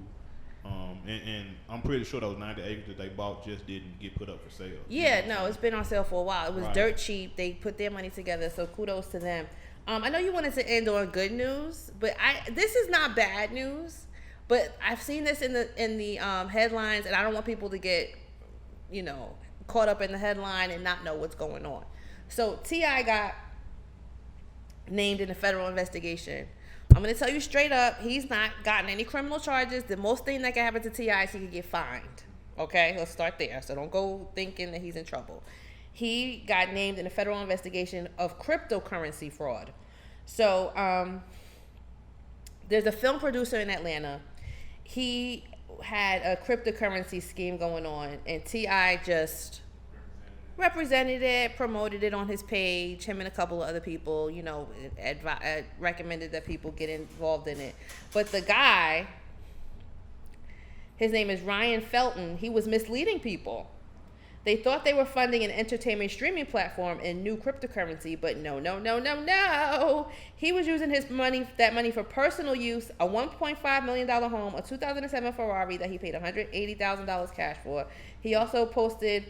And I'm pretty sure those 90 acres that they bought just didn't get put up for sale. Yeah, no, it's been on sale for a while. It was Right. dirt cheap. They put their money together, so kudos to them. I know you wanted to end on good news, but this is not bad news. But I've seen this in the headlines, and I don't want people to get, caught up in the headline and not know what's going on. So T.I. got named in a federal investigation. I'm going to tell you straight up, he's not gotten any criminal charges. The most thing that can happen to T.I. is he could get fined. Okay, let's start there. So don't go thinking that he's in trouble. He got named in a federal investigation of cryptocurrency fraud. So there's a film producer in Atlanta. He had a cryptocurrency scheme going on, and T.I. just represented it, promoted it on his page. Him and a couple of other people, recommended that people get involved in it. But the guy, his name is Ryan Felton, he was misleading people. They thought they were funding an entertainment streaming platform and new cryptocurrency, but no. He was using that money for personal use, a $1.5 million home, a 2007 Ferrari that he paid $180,000 cash for. He also posted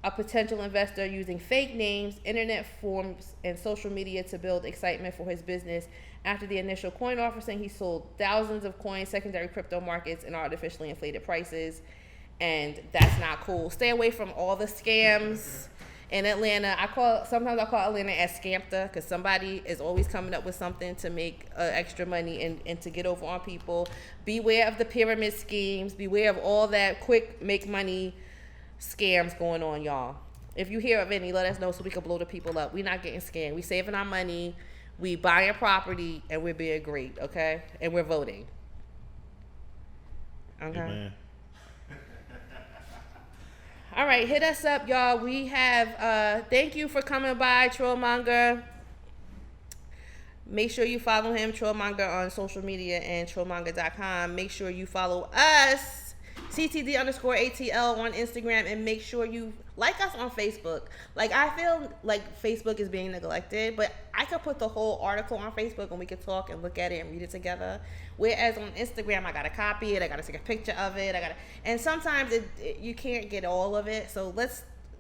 a potential investor using fake names, internet forums, and social media to build excitement for his business. After the initial coin offering, he sold thousands of coins, secondary crypto markets, and artificially inflated prices. And that's not cool. Stay away from all the scams in Atlanta. Sometimes I call Atlanta as Scampta, because somebody is always coming up with something to make extra money and to get over on people. Beware of the pyramid schemes. Beware of all that quick make money scams going on, y'all. If you hear of any, let us know so we can blow the people up. We're not getting scammed. We saving our money. We buying property, and we're being great, okay? And we're voting. Okay. Amen. All right, hit us up, y'all. We have, thank you for coming by, Trollmonger. Make sure you follow him, Trollmonger, on social media and trollmonger.com. Make sure you follow us, CTD_ATL on Instagram, and make sure you like us on Facebook. Like, I feel like Facebook is being neglected, but I could put the whole article on Facebook and we could talk and look at it and read it together. Whereas on Instagram, I gotta copy it, I gotta take a picture of it, and sometimes you can't get all of it. So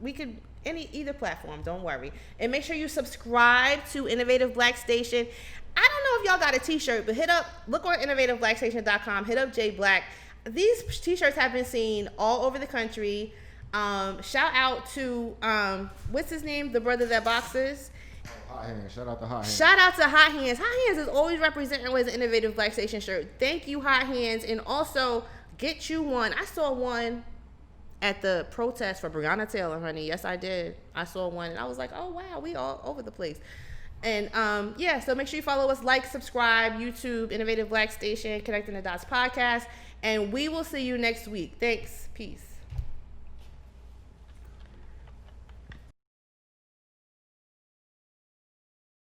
we could either platform, don't worry. And make sure you subscribe to Innovative Black Station. I don't know if y'all got a t-shirt, but look on innovativeblackstation.com, hit up Jay Black. These t-shirts have been seen all over the country. Shout out to what's his name, the brother that boxes. Hot Hands. Shout out to Hot Hands. Shout out to Hot Hands. Hot Hands is always representing with an Innovative Black Station shirt. Thank you, Hot Hands. And also, get you one. I saw one at the protest for Breonna Taylor, honey. Yes, I did. I saw one, and I was like, oh, wow, we all over the place. And, so make sure you follow us, like, subscribe, YouTube, Innovative Black Station, Connecting the Dots podcast. And we will see you next week. Thanks. Peace.